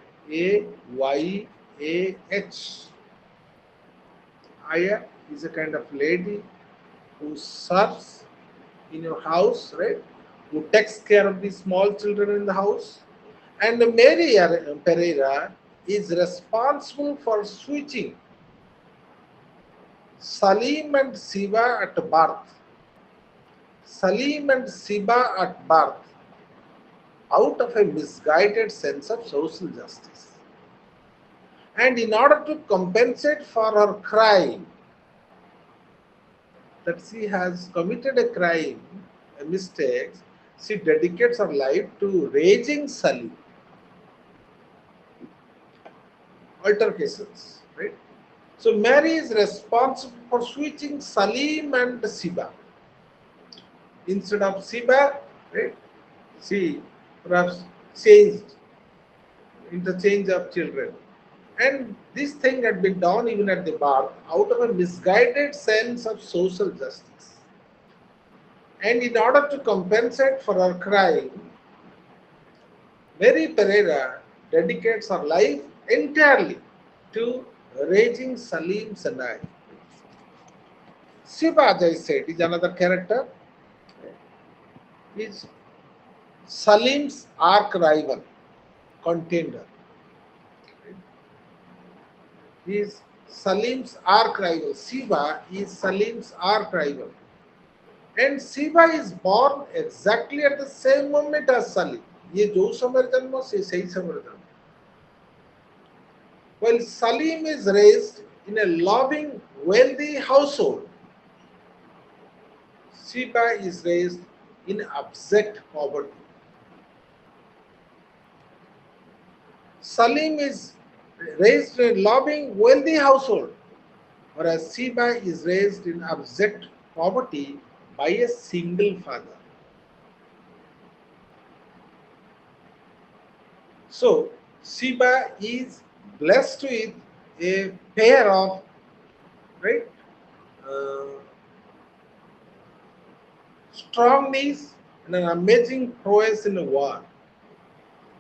Ayah is a kind of lady who serves in your house, right? Who takes care of the small children in the house. And Mary Pereira is responsible for switching Salim and Siva at birth. Salim and Siba at birth out of a misguided sense of social justice. And in order to compensate for her crime, that she has committed a crime, a mistake, she dedicates her life to raising Salim, altercations, right? So Mary is responsible for switching Salim and Siba. Instead of Siba, right, she perhaps changed, interchange of children. And this thing had been done even at the birth out of a misguided sense of social justice. And in order to compensate for her crime, Mary Pereira dedicates her life entirely to raising Salim Sanai. Siva, as I said, is another character. Is Salim's arch rival, contender. He is Salim's arch rival. Siva is Salim's arch rival. And Siva is born exactly at the same moment as Salim. ये जो समय जन्म से सही समय जन्म. While Salim is raised in a loving, wealthy household, Siva is raised in abject poverty. Salim is raised in a loving, wealthy household, whereas Siba is raised in abject poverty by a single father. So, Siba is blessed with a pair of, right, uh, strong knees and an amazing prowess in a war.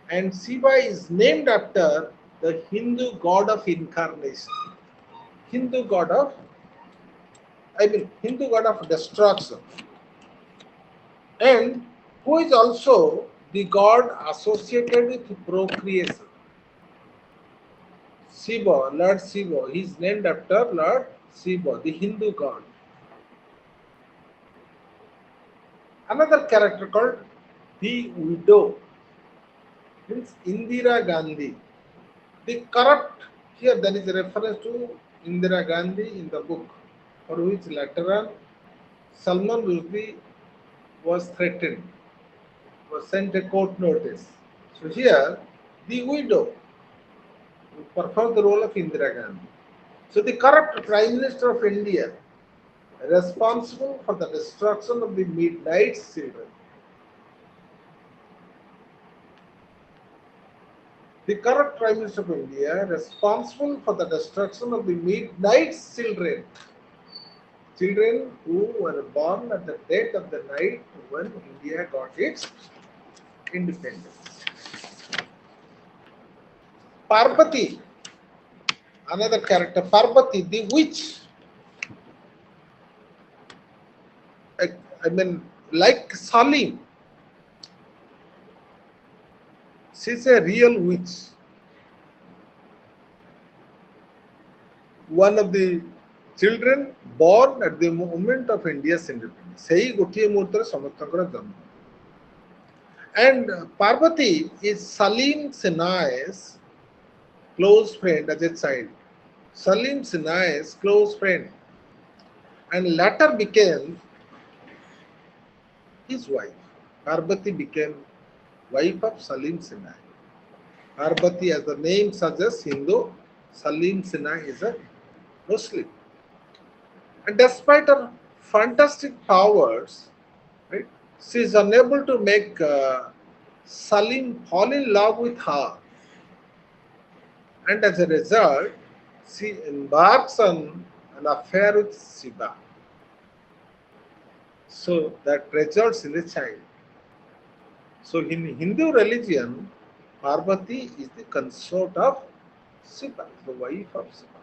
And Siba is named after the Hindu god of incarnation, Hindu god of, Hindu god of destruction, and who is also the god associated with procreation. Shiva, Lord Shiva. He is named after Lord Shiva, the Hindu god. Another character called the widow means Indira Gandhi. The corrupt, here there is a reference to Indira Gandhi in the book, for which later on Salman Rushdie was threatened, was sent a court notice. So here, the widow performed the role of Indira Gandhi. So the corrupt Prime Minister of India, responsible for the destruction of the midnight children. The corrupt Prime Minister of India, responsible for the destruction of the midnight children. Children who were born at the dead of the night when India got its independence. Parvati, another character, Parvati, the witch. I, I mean, like Salim, she's a real witch. One of the children born at the moment of India's independence. ସେହି ଗୋଟିଏ ମୁହୂର୍ତ୍ତରେ ସମସ୍ତଙ୍କର ଜନ୍ମ. And Parvati is Salim Sinai's close friend as a child. Salim Sinai's close friend, and later became his wife. Parvati became wife of Salim Sinai. Parvati, as the name suggests, Hindu. Salim Sinai is a Muslim. And despite her fantastic powers, right, she is unable to make Salim fall in love with her. And as a result, she embarks on an affair with Shiva. So that results in a child. So in Hindu religion, Parvati is the consort of Shiva, the wife of Shiva.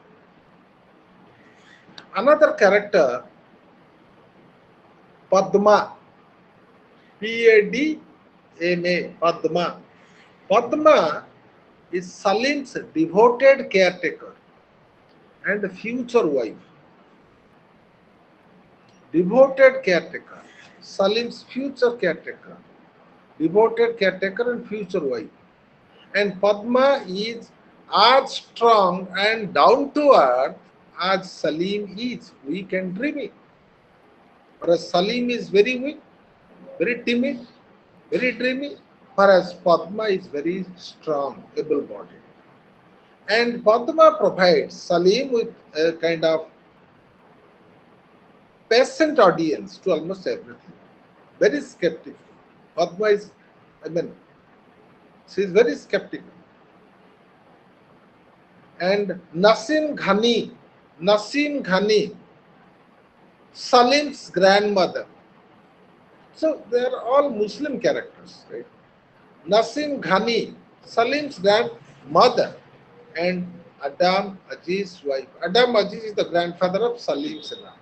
Another character, Padma, Padma, Padma. Padma is Salim's devoted caretaker and future wife. Devoted caretaker, Salim's future caretaker, devoted caretaker and future wife. And Padma is as strong and down to earth as Salim is weak and dreamy. Whereas Salim is very weak, very timid, very dreamy, whereas Padma is very strong, able-bodied. And Padma provides Salim with a kind of patient audience to almost everything. Very skeptical. Padma is, I mean, she is very skeptical. And Nasim Ghani, Salim's grandmother. So they are all Muslim characters, right? Nasim Ghani, Salim's grandmother, and Adam Aziz's wife. Adam Aziz is the grandfather of Salim Sinai.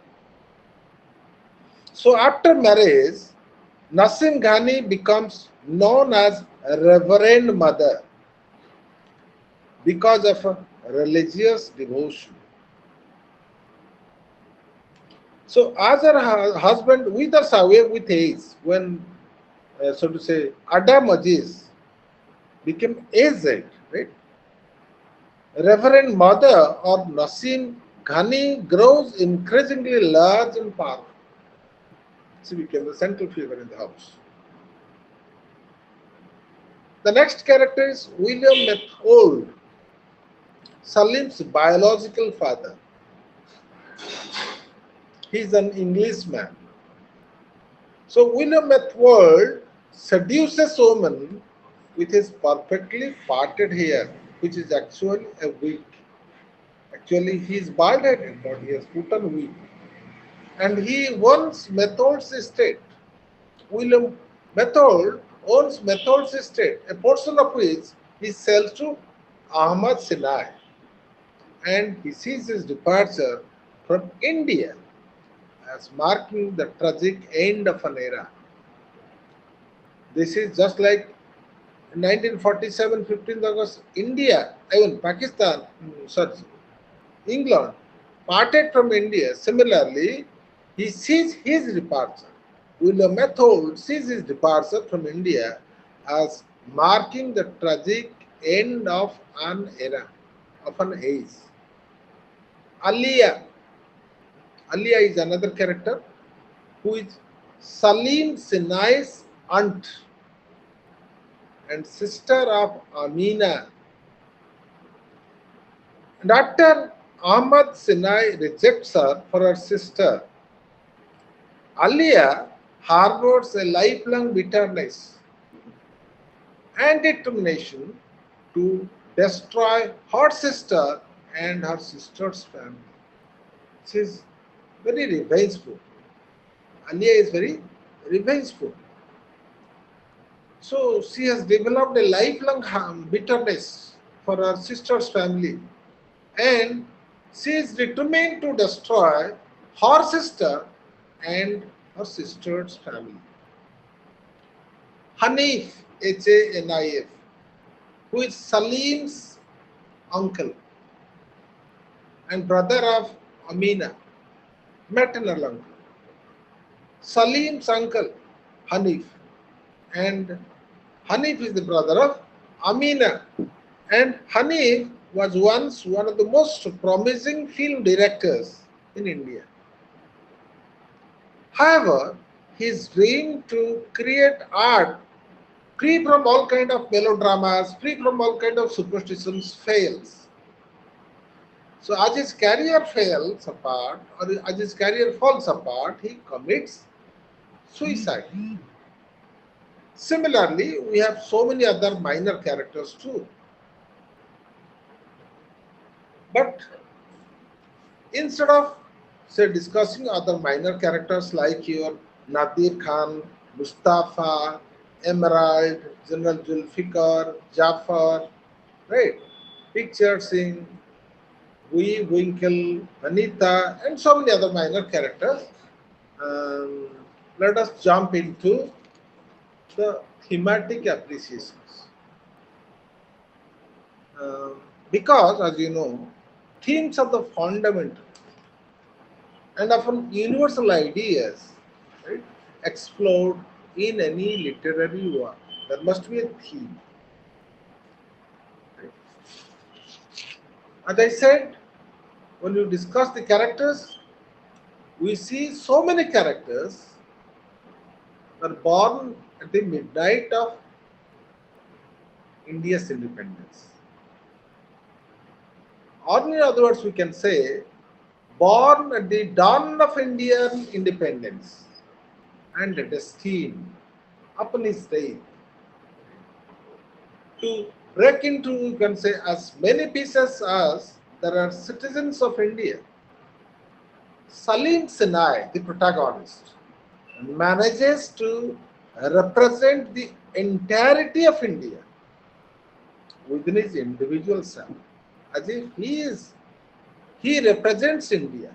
So after marriage, Nasim Ghani becomes known as Reverend Mother because of a religious devotion. So as her husband withers away with age, when so to say Adam Aziz became aged, right? Reverend Mother or Nasim Ghani grows increasingly large and powerful. She became the central figure in the house. The next character is William Methold, Salim's biological father. He is an Englishman. So William Methold seduces woman with his perfectly parted hair, which is actually a wig. Actually, he is bald-headed, but he has put on wig. And he owns Methold's estate. William Methold owns Methold's estate, a portion of which he sells to Ahmad Sinai. And he sees his departure from India as marking the tragic end of an era. This is just like In 1947, 15th August, India, even Pakistan, sorry, England, parted from India. Similarly, he sees his departure. William Method sees his departure from India as marking the tragic end of an era, of an age. Alia, Alia is another character who is Salim Sinai's aunt and sister of Amina. And after Ahmad Sinai rejects her for her sister, Alia harbors a lifelong bitterness and determination to destroy her sister and her sister's family. She is very revengeful. Alia is very revengeful. So she has developed a lifelong bitterness for her sister's family, and she is determined to destroy her sister and her sister's family. Hanif, Hanif, who is Salim's uncle and brother of Amina, maternal uncle. Salim's uncle, Hanif, and Hanif is the brother of Amina. And Hanif was once one of the most promising film directors in India. However, his dream to create art free from all kind of melodramas, free from all kind of superstitions fails. So as his career fails apart, or as his career falls apart, he commits suicide. Similarly, we have so many other minor characters too. But instead of say discussing other minor characters like your Nadir Khan, Mustafa, Emerald, General Zulfikar, Jafar, right? Picture Singh, Wee Winkle, Anita, and so many other minor characters. Um, Let us jump into the thematic appreciations. Um, because, as you know, themes are the fundamental and often universal ideas, right, explored in any literary work. There must be a theme. Right? As I said, when you discuss the characters, we see so many characters were born at the midnight of India's independence. Or in other words, we can say born at the dawn of Indian independence and destined upon his day to break into, you can say, as many pieces as there are citizens of India. Salim Sinai, the protagonist, manages to represent the entirety of India within his individual self, as if he represents India.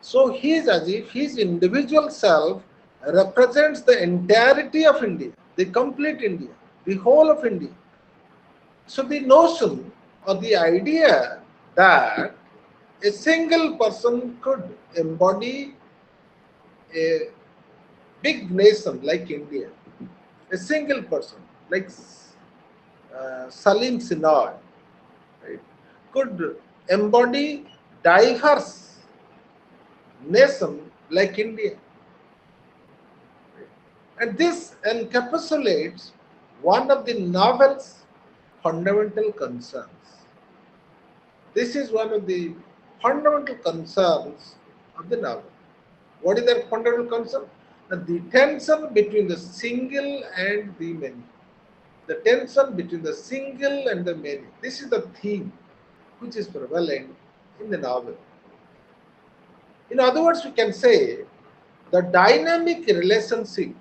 So he is as if his individual self represents the entirety of India, the complete India, the whole of India. So the notion or the idea that a single person could embody a big nation like India, a single person like Salim Sinai, right, could embody diverse nation like India. And this encapsulates one of the novel's fundamental concerns. This is one of the fundamental concerns of the novel. What is that fundamental concern? The tension between the single and the many. The tension between the single and the many. This is the theme which is prevalent in the novel. In other words, we can say the dynamic relationship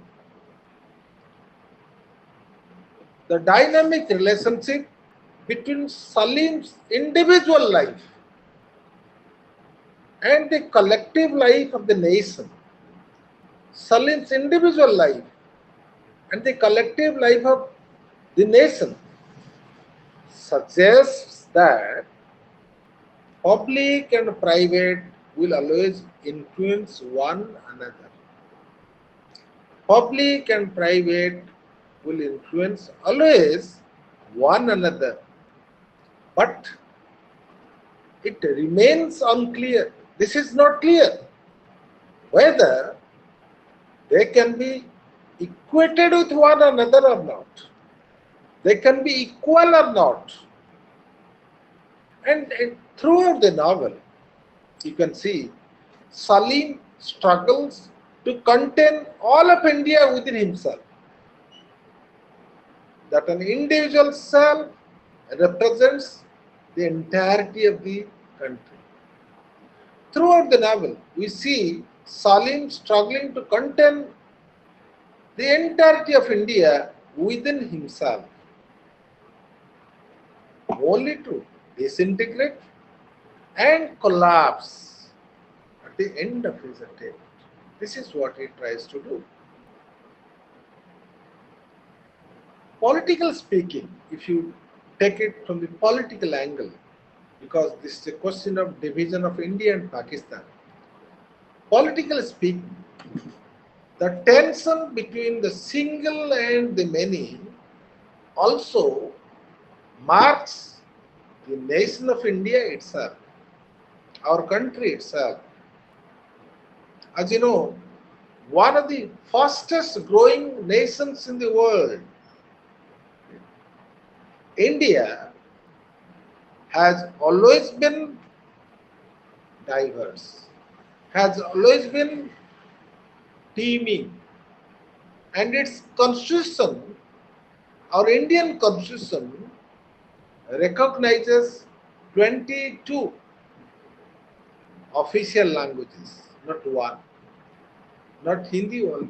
between Salim's individual life and the collective life of the nation. Salim's individual life and the collective life of The nation suggests that public and private will always influence one another. Public and private will influence always one another, but it remains unclear. This is not clear whether they can be equated with one another or not. They can be equal or not. And throughout the novel, you can see Salim struggles to contain all of India within himself. That an individual self represents the entirety of the country. Throughout the novel, we see Salim struggling to contain the entirety of India within himself, only to disintegrate and collapse at the end of his attempt. This is what he tries to do. Political speaking, if you take it from the political angle, because this is a question of division of India and Pakistan. Politically speaking, the tension between the single and the many also marks the nation of India itself, our country itself. As you know, one of the fastest growing nations in the world, India, has always been diverse, has always been teeming, and its constitution, our Indian constitution, recognizes 22 official languages, not one, not Hindi only.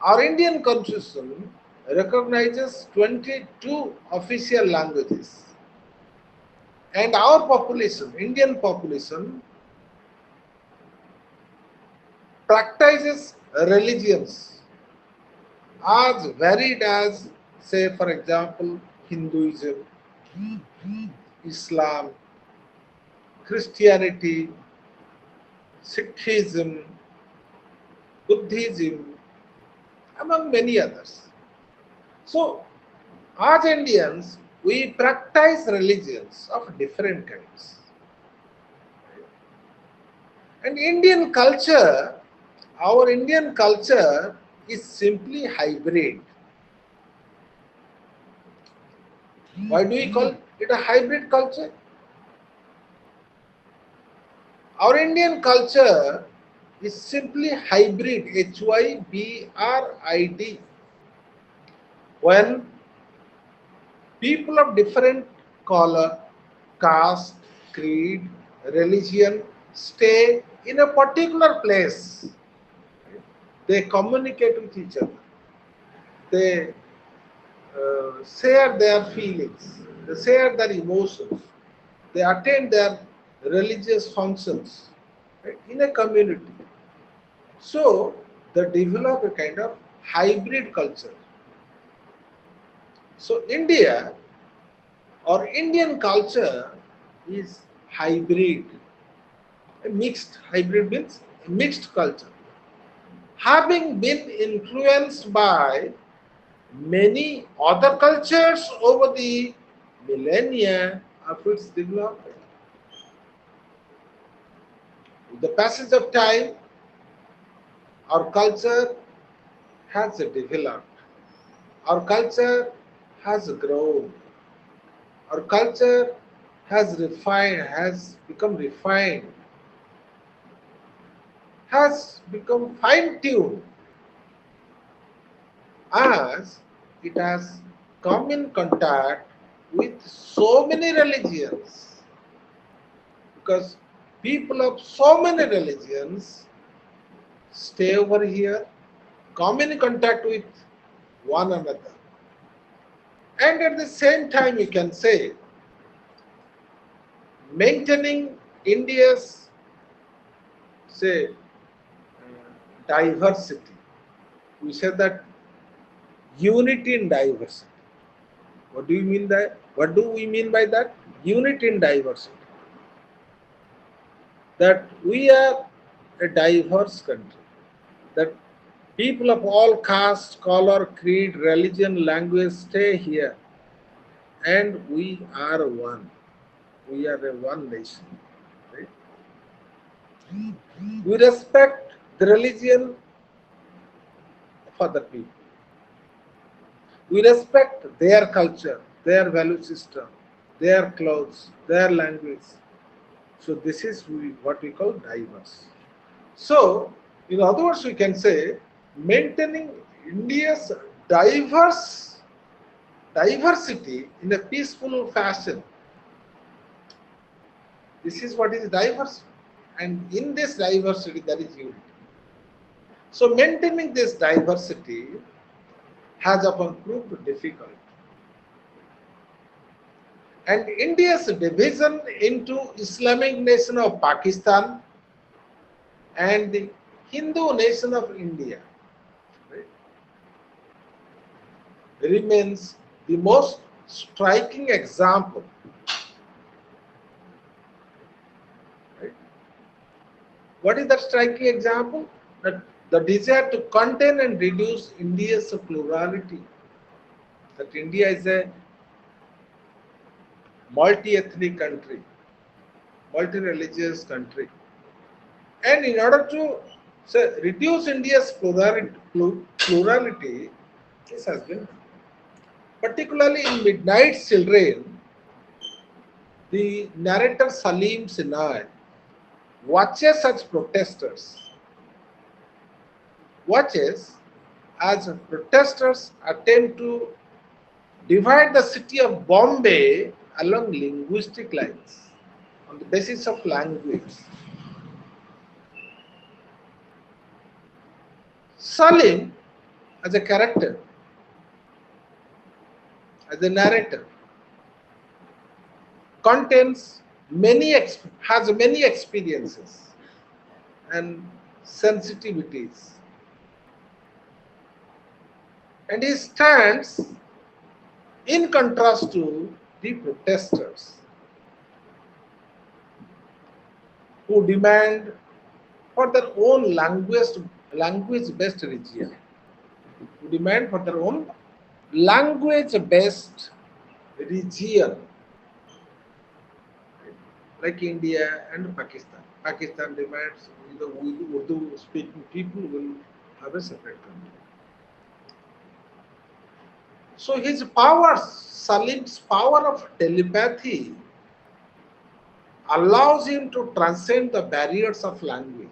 Our Indian constitution recognizes 22 official languages, and our population, Indian population, practices religions as varied as, say, for example, Hinduism, Islam, Christianity, Sikhism, Buddhism, among many others. So, as Indians, we practice religions of different kinds. And Indian culture, our Indian culture is simply hybrid. Why do we call it a hybrid culture? Our Indian culture is simply hybrid, hybrid. When people of different color, caste, creed, religion stay in a particular place, they communicate with each other. They share their feelings, they share their emotions, they attend their religious functions, right, in a community. So they develop a kind of hybrid culture. So India or Indian culture is hybrid. A mixed hybrid means mixed culture. Having been influenced by many other cultures over the millennia of its development. With the passage of time, our culture has developed. Our culture has grown. Our culture has become refined, has become fine-tuned as it has come in contact with so many religions, because people of so many religions stay over here, come in contact with one another. And at the same time, you can say, maintaining India's, say, diversity. We say that unity in diversity. What do you mean that? What do we mean by that? Unity in diversity. That we are a diverse country. That people of all caste, color, creed, religion, language stay here, and we are one. We are a one nation. Right? We respect the religion of other people. We respect their culture, their value system, their clothes, their language. So this is what we call diverse. So, in other words, we can say maintaining India's diverse diversity in a peaceful fashion. This is what is diverse, and in this diversity there is unity. So, maintaining this diversity has often proved difficult, and India's division into Islamic nation of Pakistan and the Hindu nation of India, right, remains the most striking example. Right? What is that striking example? That the desire to contain and reduce India's plurality. That India is a multi-ethnic country, multi-religious country, and in order to reduce India's plurality, this has been particularly in Midnight's Children. The narrator Salim Sinai watches such protesters, watches as protesters attempt to divide the city of Bombay along linguistic lines on the basis of language. Salim, as a character, as a narrator, contains has many experiences and sensitivities, and he stands in contrast to the protesters who demand for their own language-based region, who demand for their own language-based region, like India and Pakistan. Pakistan demands the Urdu-speaking people will have a separate country. So his power, Salim's power of telepathy, allows him to transcend the barriers of language,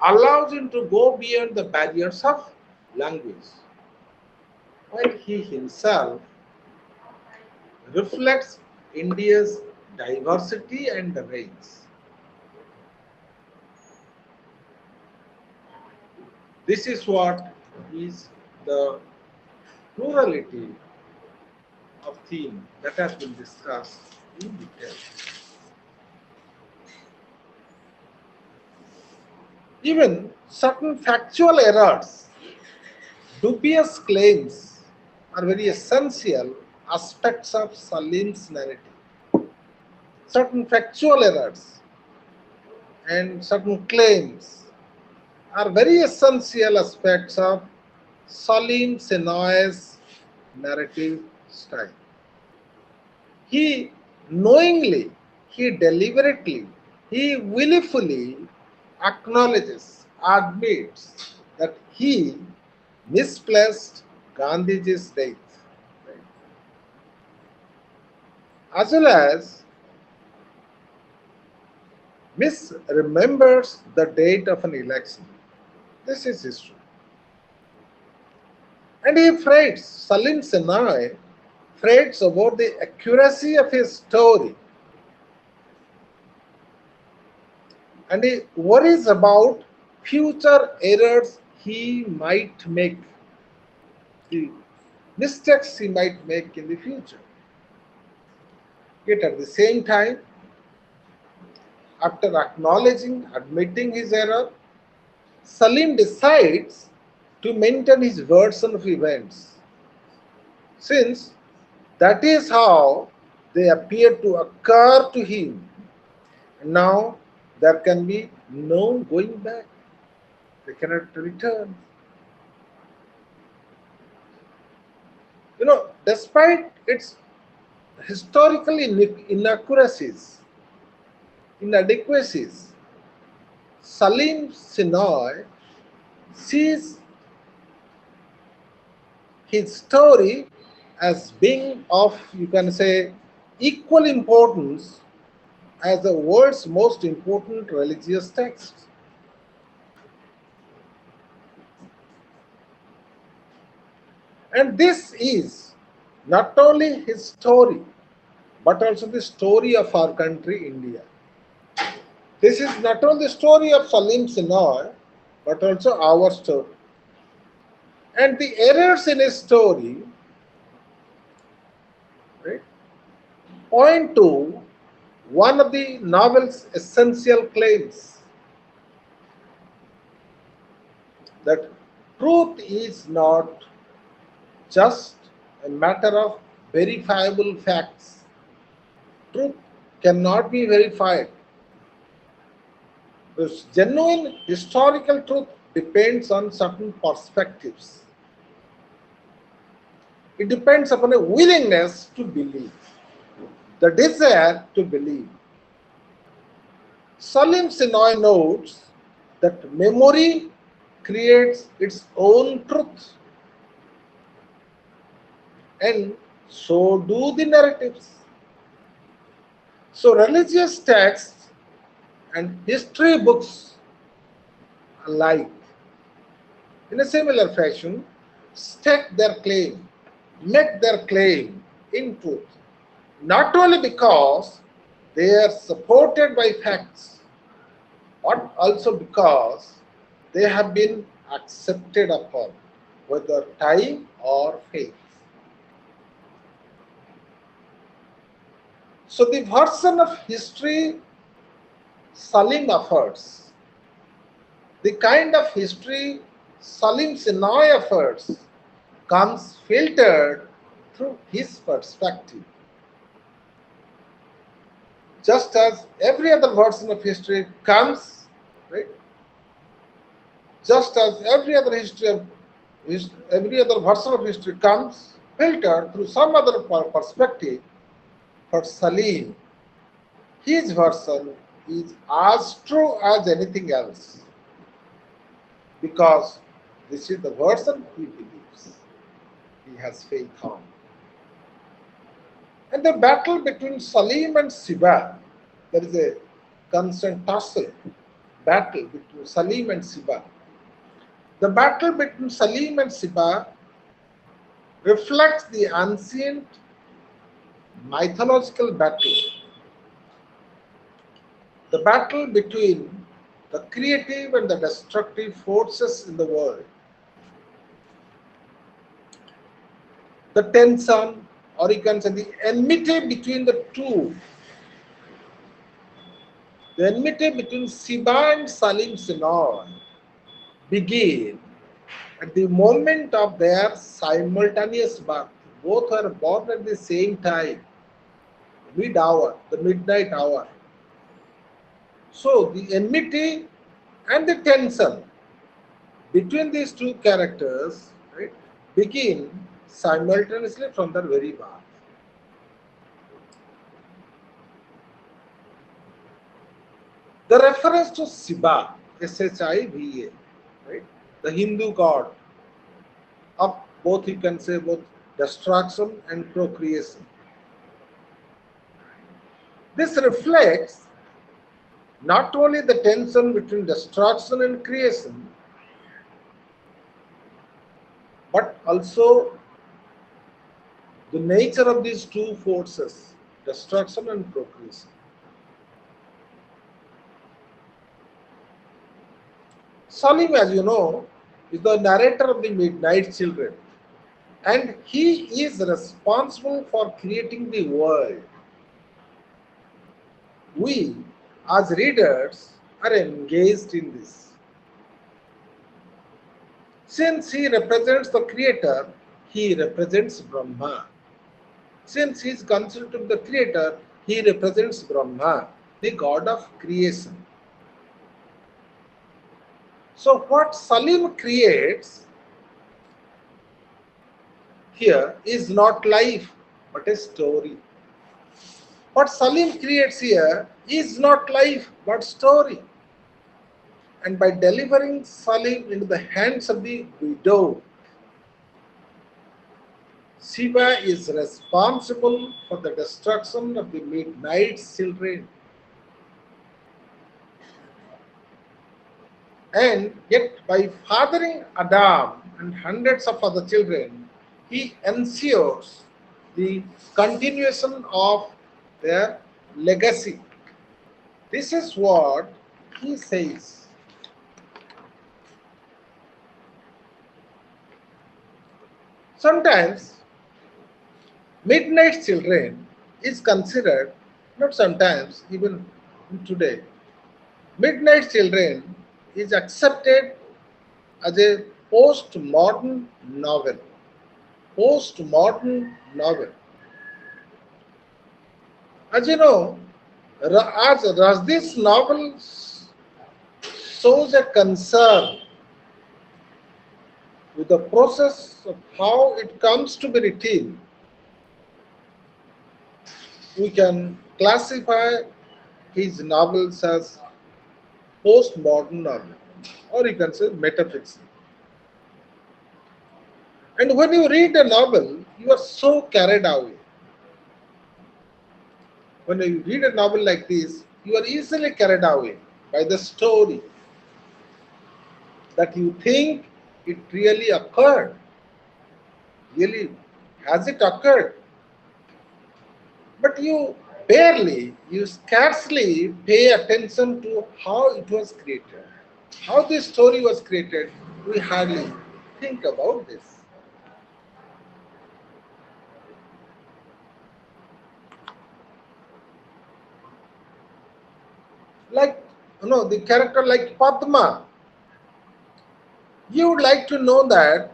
allows him to go beyond the barriers of language, while he himself reflects India's diversity and range. This is what is the plurality of theme that has been discussed in detail. Even certain factual errors, dubious claims are very essential aspects of Salim's narrative. Certain factual errors and certain claims are very essential aspects of Salim Senoy's narrative style. He knowingly, he deliberately, he willfully acknowledges, admits that he misplaced Gandhiji's date, right, as well as misremembers the date of an election. This is history. And he frates, Salim Sinai frates about the accuracy of his story, and he worries about future errors he might make, the mistakes he might make in the future. Yet at the same time, after acknowledging, admitting his error, Salim decides to maintain his version of events, since that is how they appear to occur to him. Now there can be no going back. They cannot return. Despite its historical inadequacies, Salim Sinoi sees his story as being of, you can say, equal importance as the world's most important religious text. And this is not only his story, but also the story of our country, India. This is not only the story of Salim Sinoi, but also our story. And the errors in his story, right, point to one of the novel's essential claims, that truth is not just a matter of verifiable facts. Truth cannot be verified. This genuine historical truth depends on certain perspectives. It depends upon a willingness to believe, the desire to believe. Salim Sinoi notes that memory creates its own truth, and so do the narratives. So, religious texts and history books alike, in a similar fashion, stake their claim, make their claim in truth, not only because they are supported by facts, but also because they have been accepted upon, whether time or faith. So, the version of history Salim offers, the kind of history Salim Sinai offers, comes filtered through his perspective. Just as every other version of history comes, right? Just as every other version of history comes filtered through some other perspective, for Salim, his version is as true as anything else, because this is the version he believes, he has faith on. And the battle between Salim and Siba, there is a constant tussle, battle between Salim and Siba. The battle between Salim and Siba reflects the ancient mythological battle, the battle between the creative and the destructive forces in the world. The tension, or you can say the enmity between the two, the enmity between Siba and Salim Sinor began at the moment of their simultaneous birth. Both were born at the same time, mid hour, the midnight hour. So the enmity and the tension between these two characters, right, begin simultaneously from their very birth. The reference to Shiva, Shiva, right, the Hindu god of both, you can say, both destruction and procreation. This reflects not only the tension between destruction and creation, but also the nature of these two forces, destruction and procreation. Salim, as you know, is the narrator of the Midnight Children, and he is responsible for creating the world. We, as readers, are engaged in this. Since he represents the creator, he represents Brahma. Since he is considered to be the creator, he represents Brahma, the god of creation. So, what Salim creates here is not life but a story. What Salim creates here is not life but story. And by delivering Salim into the hands of the widow, Shiva is responsible for the destruction of the midnight children. And yet, by fathering Adam and hundreds of other children, he ensures the continuation of their legacy. This is what he says. Sometimes, midnight children is considered, not sometimes, even today, midnight children is accepted as a postmodern novel. Postmodern novel. As you know, as this novel shows a concern with the process of how it comes to be written, we can classify his novels as postmodern novel, or you can say metafiction. And when you read a novel, you are so carried away. When you read a novel like this, you are easily carried away by the story that you think it really occurred. Really, has it occurred? But you scarcely pay attention to how it was created. How this story was created, we hardly think about this. Like, the character like Padma, you would like to know that,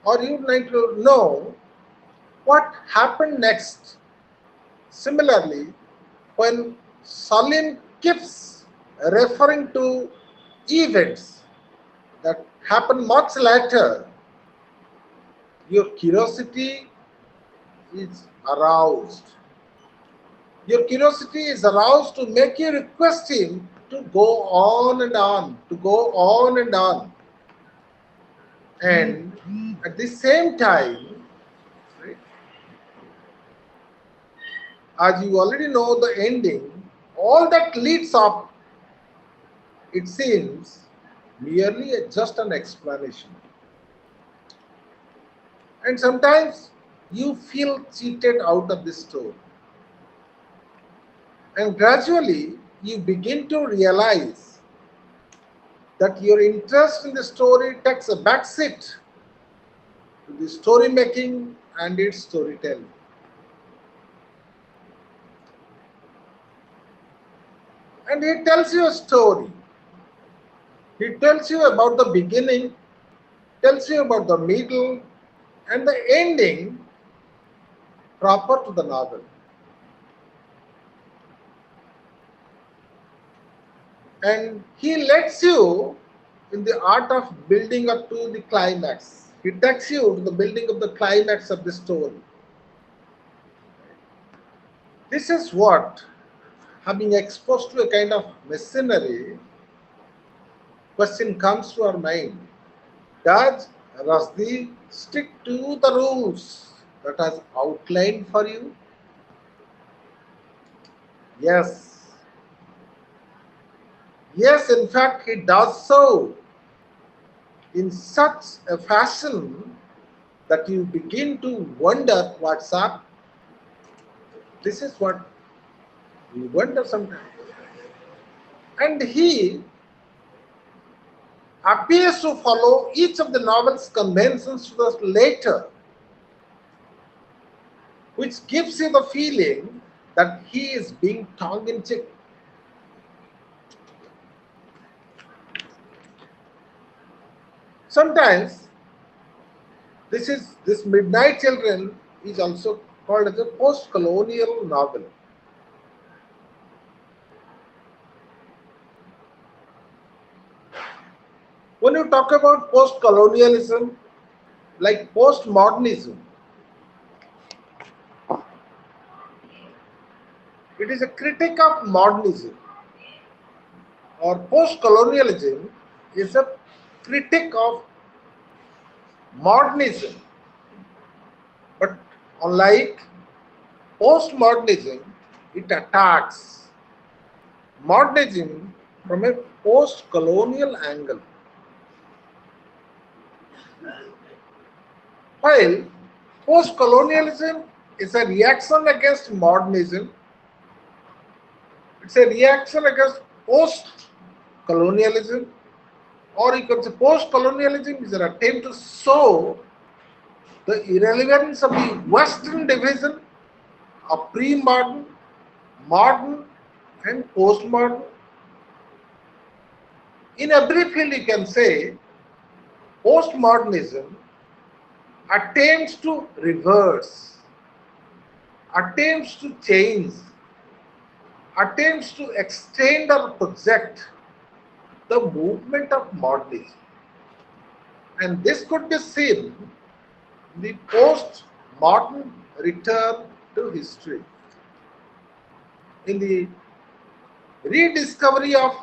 or you would like to know what happened next. Similarly, when Salim keeps referring to events that happen much later, your curiosity is aroused. Your curiosity is aroused to make you request him to go on and on, to go on and on. And at the same time, right, as you already know the ending, all that leads up, it seems, merely just an explanation. And sometimes you feel cheated out of this story. And gradually you begin to realize that your interest in the story takes a backseat to the story making and its storytelling. And he tells you a story. He tells you about the beginning, tells you about the middle, and the ending proper to the novel. And he lets you in the art of building up to the climax. He takes you to the building of the climax of the story. This is what, having exposed to a kind of machinery, question comes to our mind. Does Rushdie stick to the rules that has outlined for you? Yes. Yes, in fact, he does so in such a fashion that you begin to wonder what's up. This is what we wonder sometimes. And he appears to follow each of the novel's conventions to the later, which gives you the feeling that he is being tongue in cheek. Sometimes this Midnight Children is also called as a post-colonial novel. When you talk about post-colonialism, like postmodernism, it is a critic of modernism, or post-colonialism is a critic of modernism. But unlike postmodernism, it attacks modernism from a post-colonial angle. While post-colonialism is a reaction against modernism, it's a reaction against post-colonialism, or you can say post-colonialism is an attempt to show the irrelevance of the Western division of pre-modern, modern, and postmodern. In every field, you can say postmodernism attempts to reverse, attempts to change, attempts to extend or project the movement of modernism. And this could be seen in the post-modern return to history, in the rediscovery of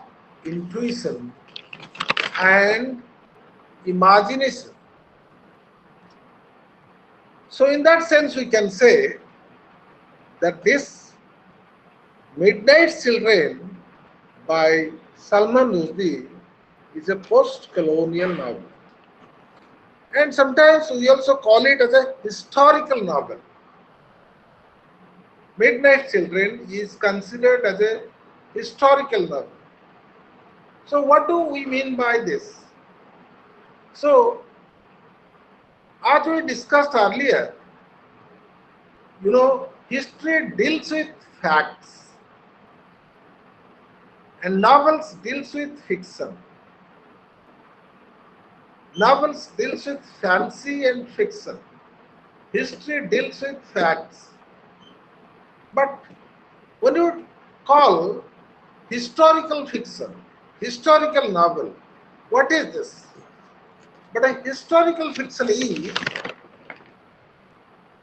intuition and imagination. So in that sense, we can say that this Midnight Children by Salman Rushdie is a post-colonial novel. And sometimes we also call it as a historical novel. Midnight Children is considered as a historical novel. So what do we mean by this? So as we discussed earlier, history deals with facts and novels deals with fiction. Novels deals with fancy and fiction. History deals with facts. But when you call historical fiction, historical novel, what is this? But a historical fiction is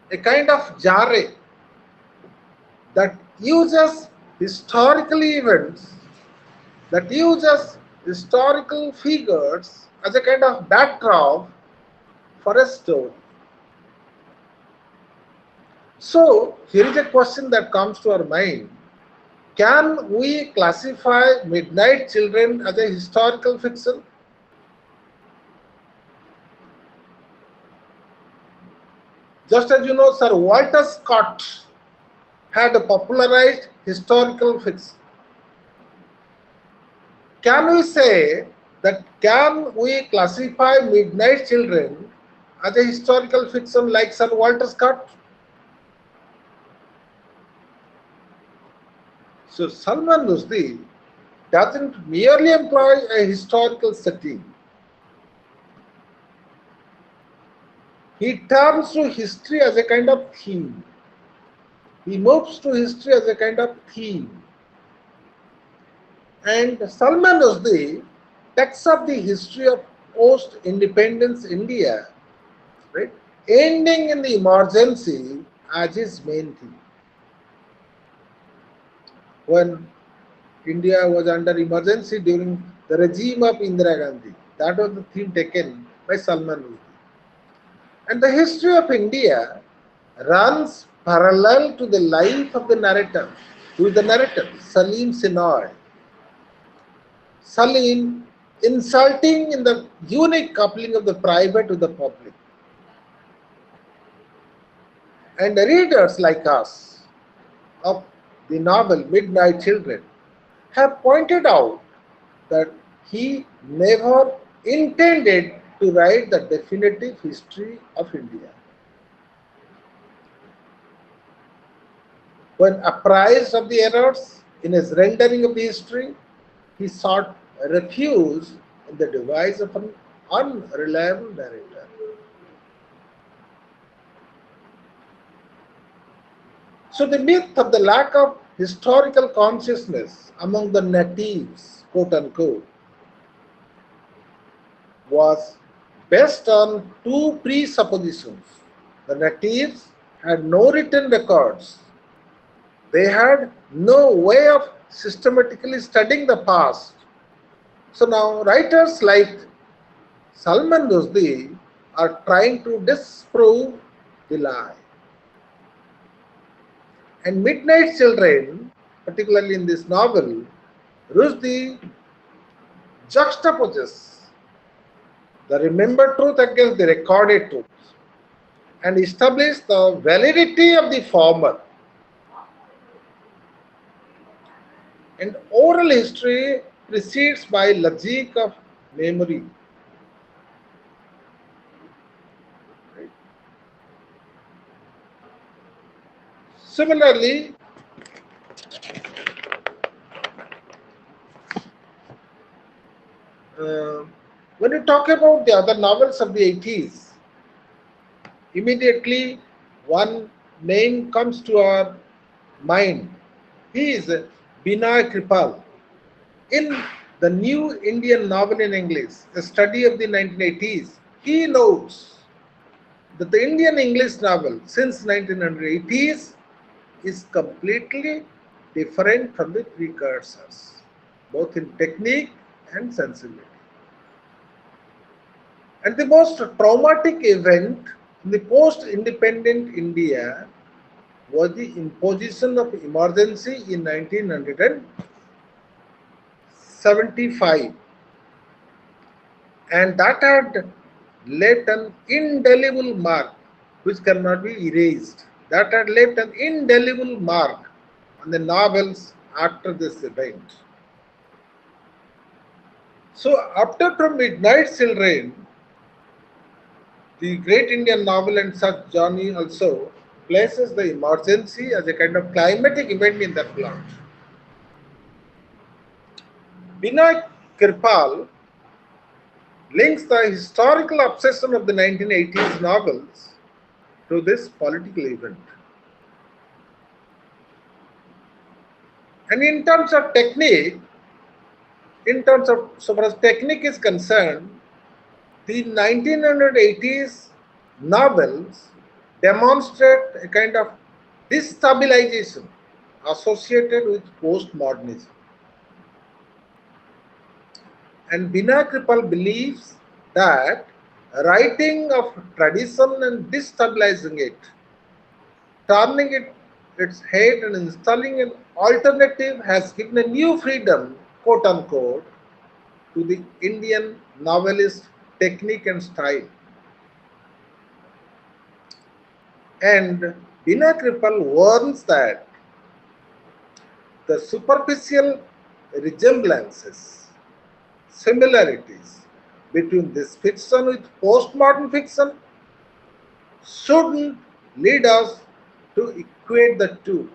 a kind of genre that uses historical events, that uses historical figures as a kind of backdrop for a story. So, here is a question that comes to our mind. Can we classify Midnight Children as a historical fiction? Just as you know, Sir Walter Scott had popularized historical fiction. Can we say that can we classify Midnight Children as a historical fiction like Sir Walter Scott? So Salman Rushdie doesn't merely employ a historical setting. He turns to history as a kind of theme. He moves to history as a kind of theme. And Salman Rushdie takes up the history of post-independence India, right, ending in the emergency as his main theme. When India was under emergency during the regime of Indira Gandhi, that was the theme taken by Salman Rushdie. And the history of India runs parallel to the life of the narrator, who is the narrator, Salim Sinoy. Salim insulting in the unique coupling of the private with the public. And the readers like us of the novel Midnight Children have pointed out that he never intended to write the definitive history of India. When apprised of the errors in his rendering of the history, he sought refuge in the device of an unreliable narrator. So the myth of the lack of historical consciousness among the natives, quote unquote, was based on two presuppositions. The natives had no written records. They had no way of systematically studying the past. So now writers like Salman Rushdie are trying to disprove the lie. And Midnight Children, particularly in this novel, Rushdie juxtaposes the remembered truth against the recorded truth and establishes the validity of the former. And oral history precedes by logic of memory. Similarly, uh, when you talk about the other novels of the 80s, immediately one name comes to our mind. He is Binay Kripal. In the New Indian Novel in English, a study of the 1980s, he notes that the Indian English novel since 1980s is completely different from the precursors, both in technique and sensibility. And the most traumatic event in the post-independent India was the imposition of emergency in 1975, and that had left an indelible mark which cannot be erased. That had left an indelible mark on the novels after this event. So, after From Midnight Children, the great Indian novel and such journey also places the emergency as a kind of climatic event in that plot. Binay Kirpal links the historical obsession of the 1980s novels to this political event. And in terms of technique, so far as technique is concerned, the 1980s novels demonstrate a kind of destabilization associated with postmodernism. And Bina Kripal believes that writing of tradition and destabilizing it, turning its head and installing an alternative has given a new freedom, quote unquote, to the Indian novelist technique and style. And Bina Kripal warns that the superficial resemblances, similarities between this fiction with postmodern fiction shouldn't lead us to equate the two.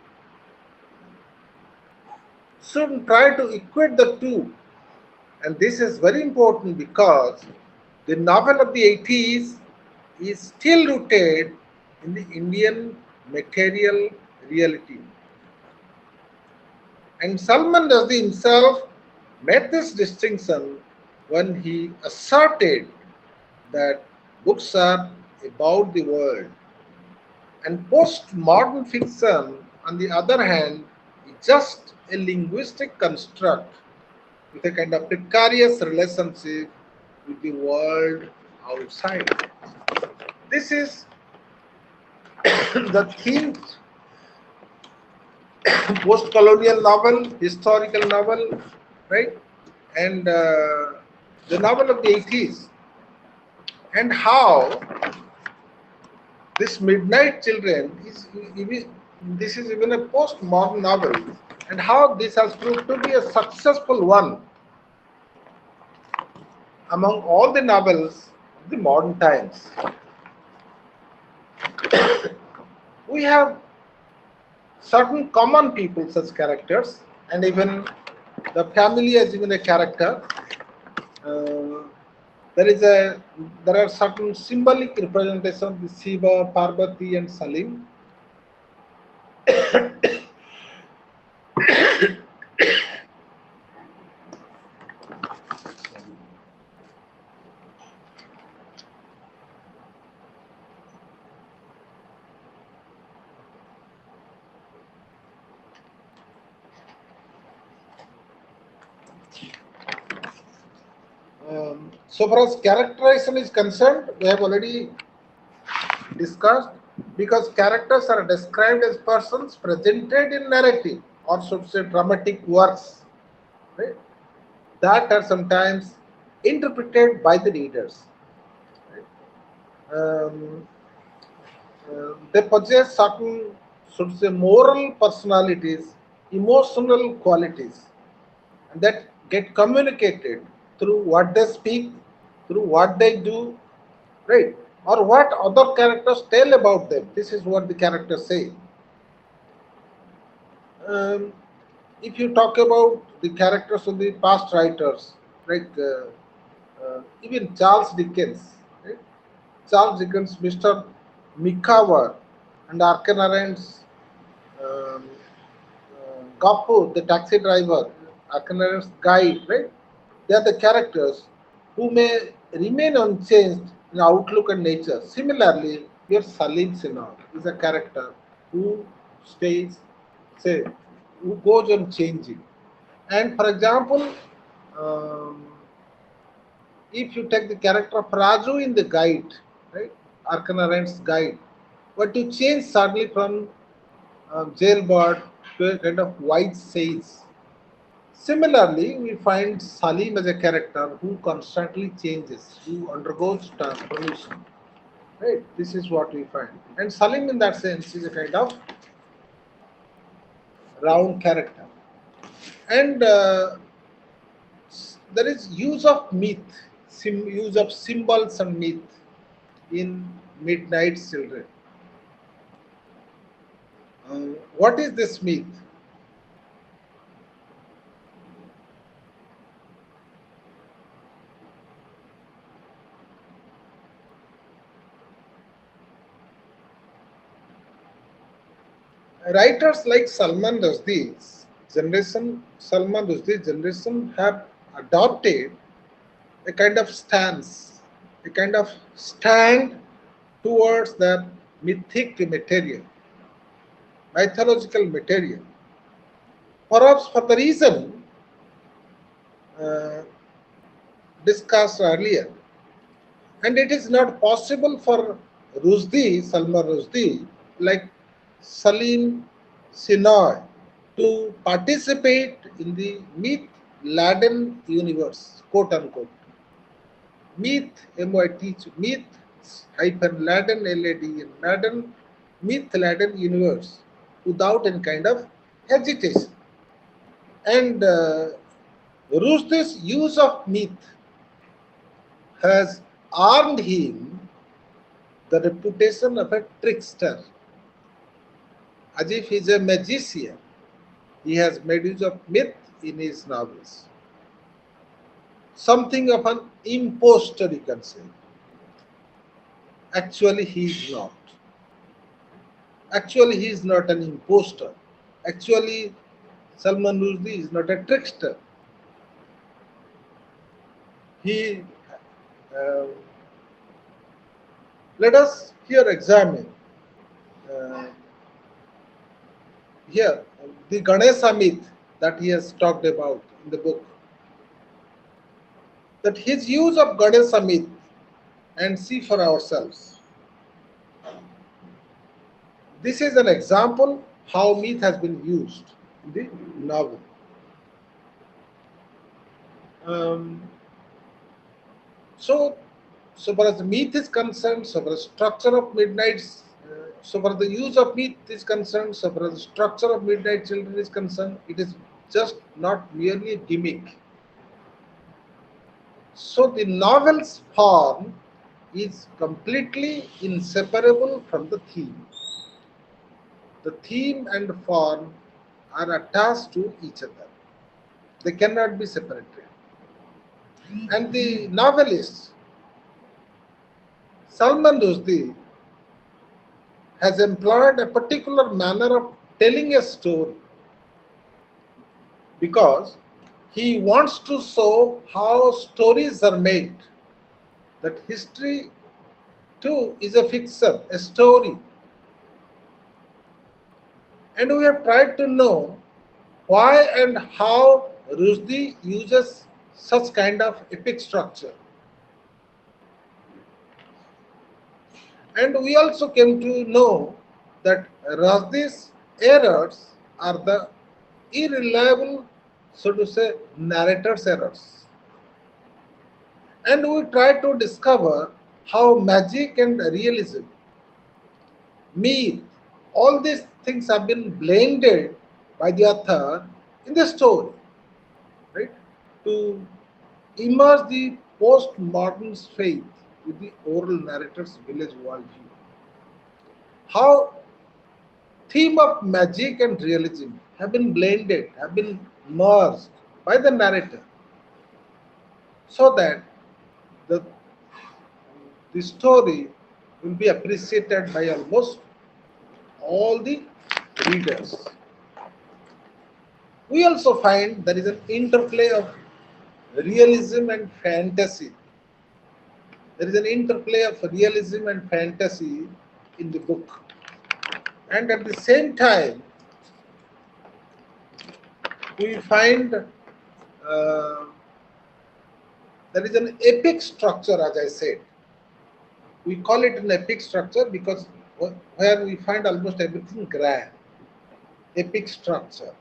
Shouldn't try to equate the two. And this is very important because the novel of the 80s is still rooted in the Indian material reality. And Salman Rushdie himself made this distinction when he asserted that books are about the world. And postmodern fiction, on the other hand, is just a linguistic construct with a kind of precarious relationship with the world outside. This is the theme: post-colonial novel, historical novel, right? And the novel of the 80s. And how this Midnight Children is even, this is even a post-modern novel, and how this has proved to be a successful one among all the novels of the modern times. We have certain common people such characters, and even the family has even a character. Uh, There is a there are certain symbolic representations of Shiva, Parvati, and Salim. So far as characterization is concerned, we have already discussed, because characters are described as persons presented in narrative or should say dramatic works, right, that are sometimes interpreted by the readers. Right? Um, they possess certain, should say, moral personalities, emotional qualities, and that get communicated through what they speak, through what they do, right? Or what other characters tell about them. This is what the characters say. Um, if you talk about the characters of the past writers, like even Charles Dickens, right? Charles Dickens, Mr. Micawber, and Arkenarent's um, Gappu, the taxi driver, Arkenarent's guide, right? They are the characters who may remain unchanged in outlook and nature. Similarly, your Salim Sinha is a character who stays, say, who goes on changing. And for example, um, if you take the character of Raju in the guide, right, Arkanarant's guide, but you change suddenly from jailbird to a kind of white sage. Similarly, we find Salim as a character who constantly changes, who undergoes transformation. Right, this is what we find. And Salim, in that sense, is a kind of round character. And there is use of myth, use of symbols and myth in Midnight Children. What is this myth? Writers like Salman Rushdie's generation have adopted a kind of stance, a kind of stand towards the mythic material, mythological material. Perhaps for the reason uh, discussed earlier. And it is not possible for Salman Rushdie, like Salim Sinha, to participate in the myth laden universe, quote unquote. Myth, MYT, myth hyphen laden, LADN, laden, myth laden universe without any kind of hesitation. And Rushdie's use of myth has earned him the reputation of a trickster, as if he is a magician. He has made use of myth in his novels. Something of an impostor, you can say. Actually, he is not. Actually, he is not an impostor. Actually, Salman Rushdie is not a trickster. He, uh, let us here examine uh, here the Ganesha myth that he has talked about in the book. That his use of Ganesha myth, and see for ourselves. This is an example how myth has been used in the novel. Um, so, so far as the myth is concerned, so far as structure of Midnight's, so far as the use of myth is concerned, so far as the structure of Midnight Children is concerned, it is just not merely a gimmick. So the novel's form is completely inseparable from the theme. The theme and form are attached to each other. They cannot be separated. And the novelist Salman Rushdie has employed a particular manner of telling a story because he wants to show how stories are made. That history too is a fiction, a story. And we have tried to know why and how Rushdie uses such kind of epic structure. And we also came to know that Rushdie's errors are the irreliable, so to say, narrator's errors. And we try to discover how magic and realism, myth, all these things have been blended by the author in the story, right? To immerse the postmodern faith with the oral narrator's village worldview. How theme of magic and realism have been blended, have been merged by the narrator so that the, the story will be appreciated by almost all the readers. We also find there is an interplay of realism and fantasy. There is an interplay of realism and fantasy in the book. And at the same time, we find there is an epic structure, as I said. We call it an epic structure because where we find almost everything grand, epic structure.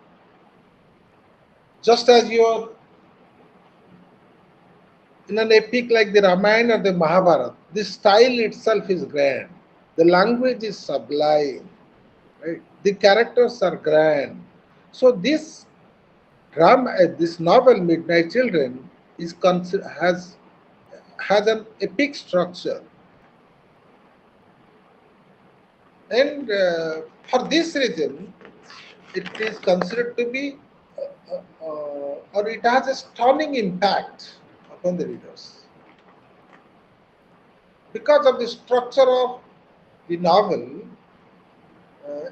Just as you are in an epic like the Ramayana or the Mahabharata, the style itself is grand. The language is sublime, right? The characters are grand. So this drama, this novel, Midnight Children, has an epic structure, and for this reason, it is considered to be, or it has a stunning impact upon the readers because of the structure of the novel.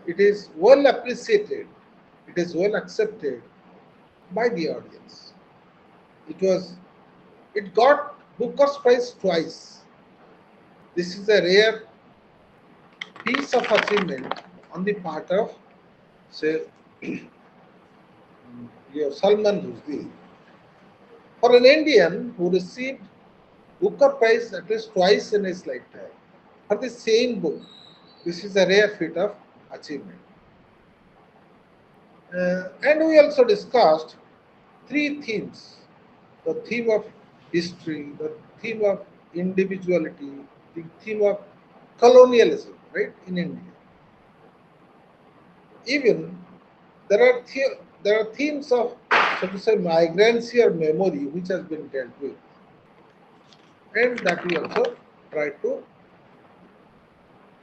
It is well appreciated, it is well accepted by the audience. It was, it got Booker's Prize twice. This is a rare piece of achievement on the part of, say, your Salman Rushdie. For an Indian who received Booker Prize at least twice in his lifetime for the same book, this is a rare feat of achievement. And we also discussed three themes: the theme of history, the theme of individuality, the theme of colonialism, right, in India. Even there are there are themes of, so to say, migrancy or memory which has been dealt with, and that we also try to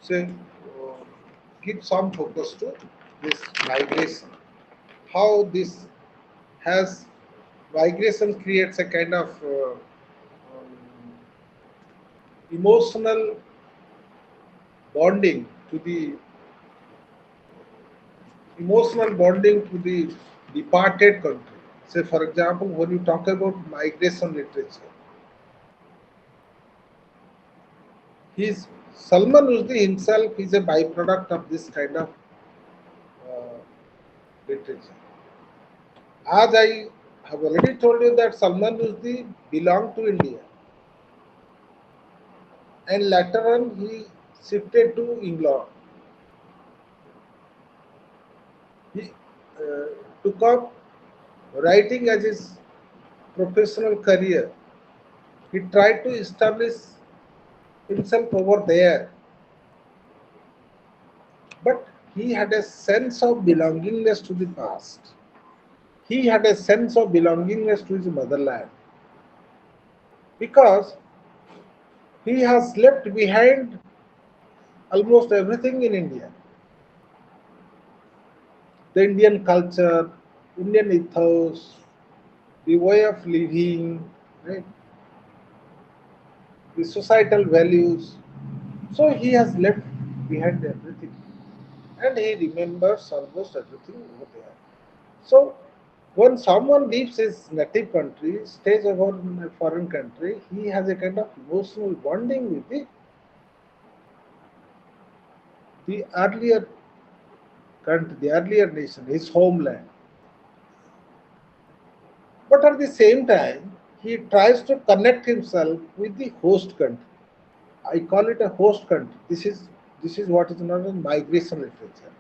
say give some focus to this migration. How this has migration creates a kind of emotional bonding to the departed country. Say, for example, when you talk about migration literature, he's Salman Rushdie himself is a byproduct of this kind of uh, literature. As I have already told you that Salman Rushdie belonged to India, and later on he shifted to England. He took up writing as his professional career. He tried to establish himself over there, but he had a sense of belongingness to the past. He had a sense of belongingness to his motherland because he has left behind almost everything in India: the Indian culture, Indian ethos, the way of living, right? The societal values. So he has left behind everything and he remembers almost everything over there. So when someone leaves his native country, stays over in a foreign country, he has a kind of emotional bonding with the earlier country, the earlier nation, his homeland. But at the same time, he tries to connect himself with the host country. I call it a host country. This is what is known as migration literature.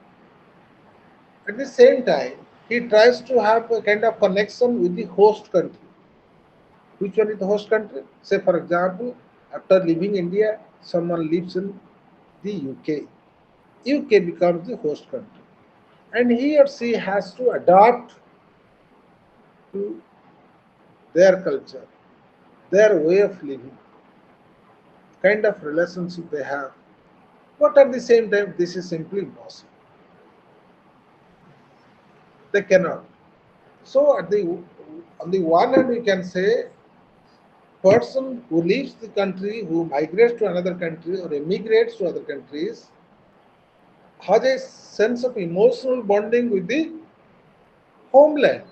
At the same time, he tries to have a kind of connection with the host country. Which one is the host country? Say, for example, after leaving India, someone lives in the UK. UK becomes the host country. And he or she has to adapt to their culture, their way of living, kind of relationship they have. But at the same time, this is simply impossible. They cannot. So, on the one hand, we can say person who leaves the country, who migrates to another country or emigrates to other countries, has a sense of emotional bonding with the homeland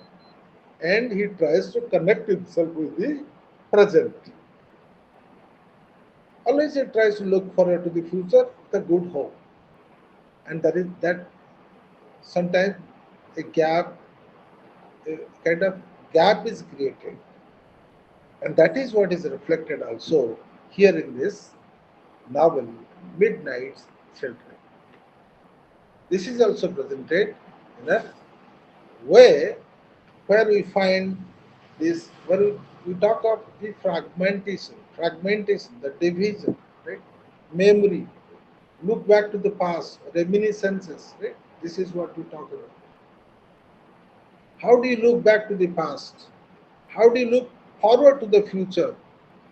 and he tries to connect himself with the present. Always he tries to look forward to the future with a good hope. And that sometimes a gap, a kind of gap is created. And that is what is reflected also here in this novel, Midnight's Children. This is also presented in a way where we find this, where we talk of the fragmentation, the division, right? Memory, look back to the past, reminiscences, right? This is what we talk about. How do you look back to the past? How do you look forward to the future?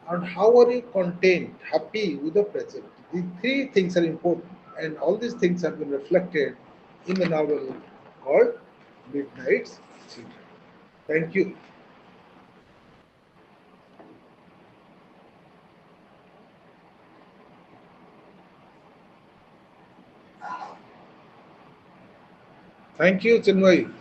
And how are you content, happy with the present? The three things are important, and all these things have been reflected in the novel called Midnight's Children. Thank you. Thank you, Chinmay.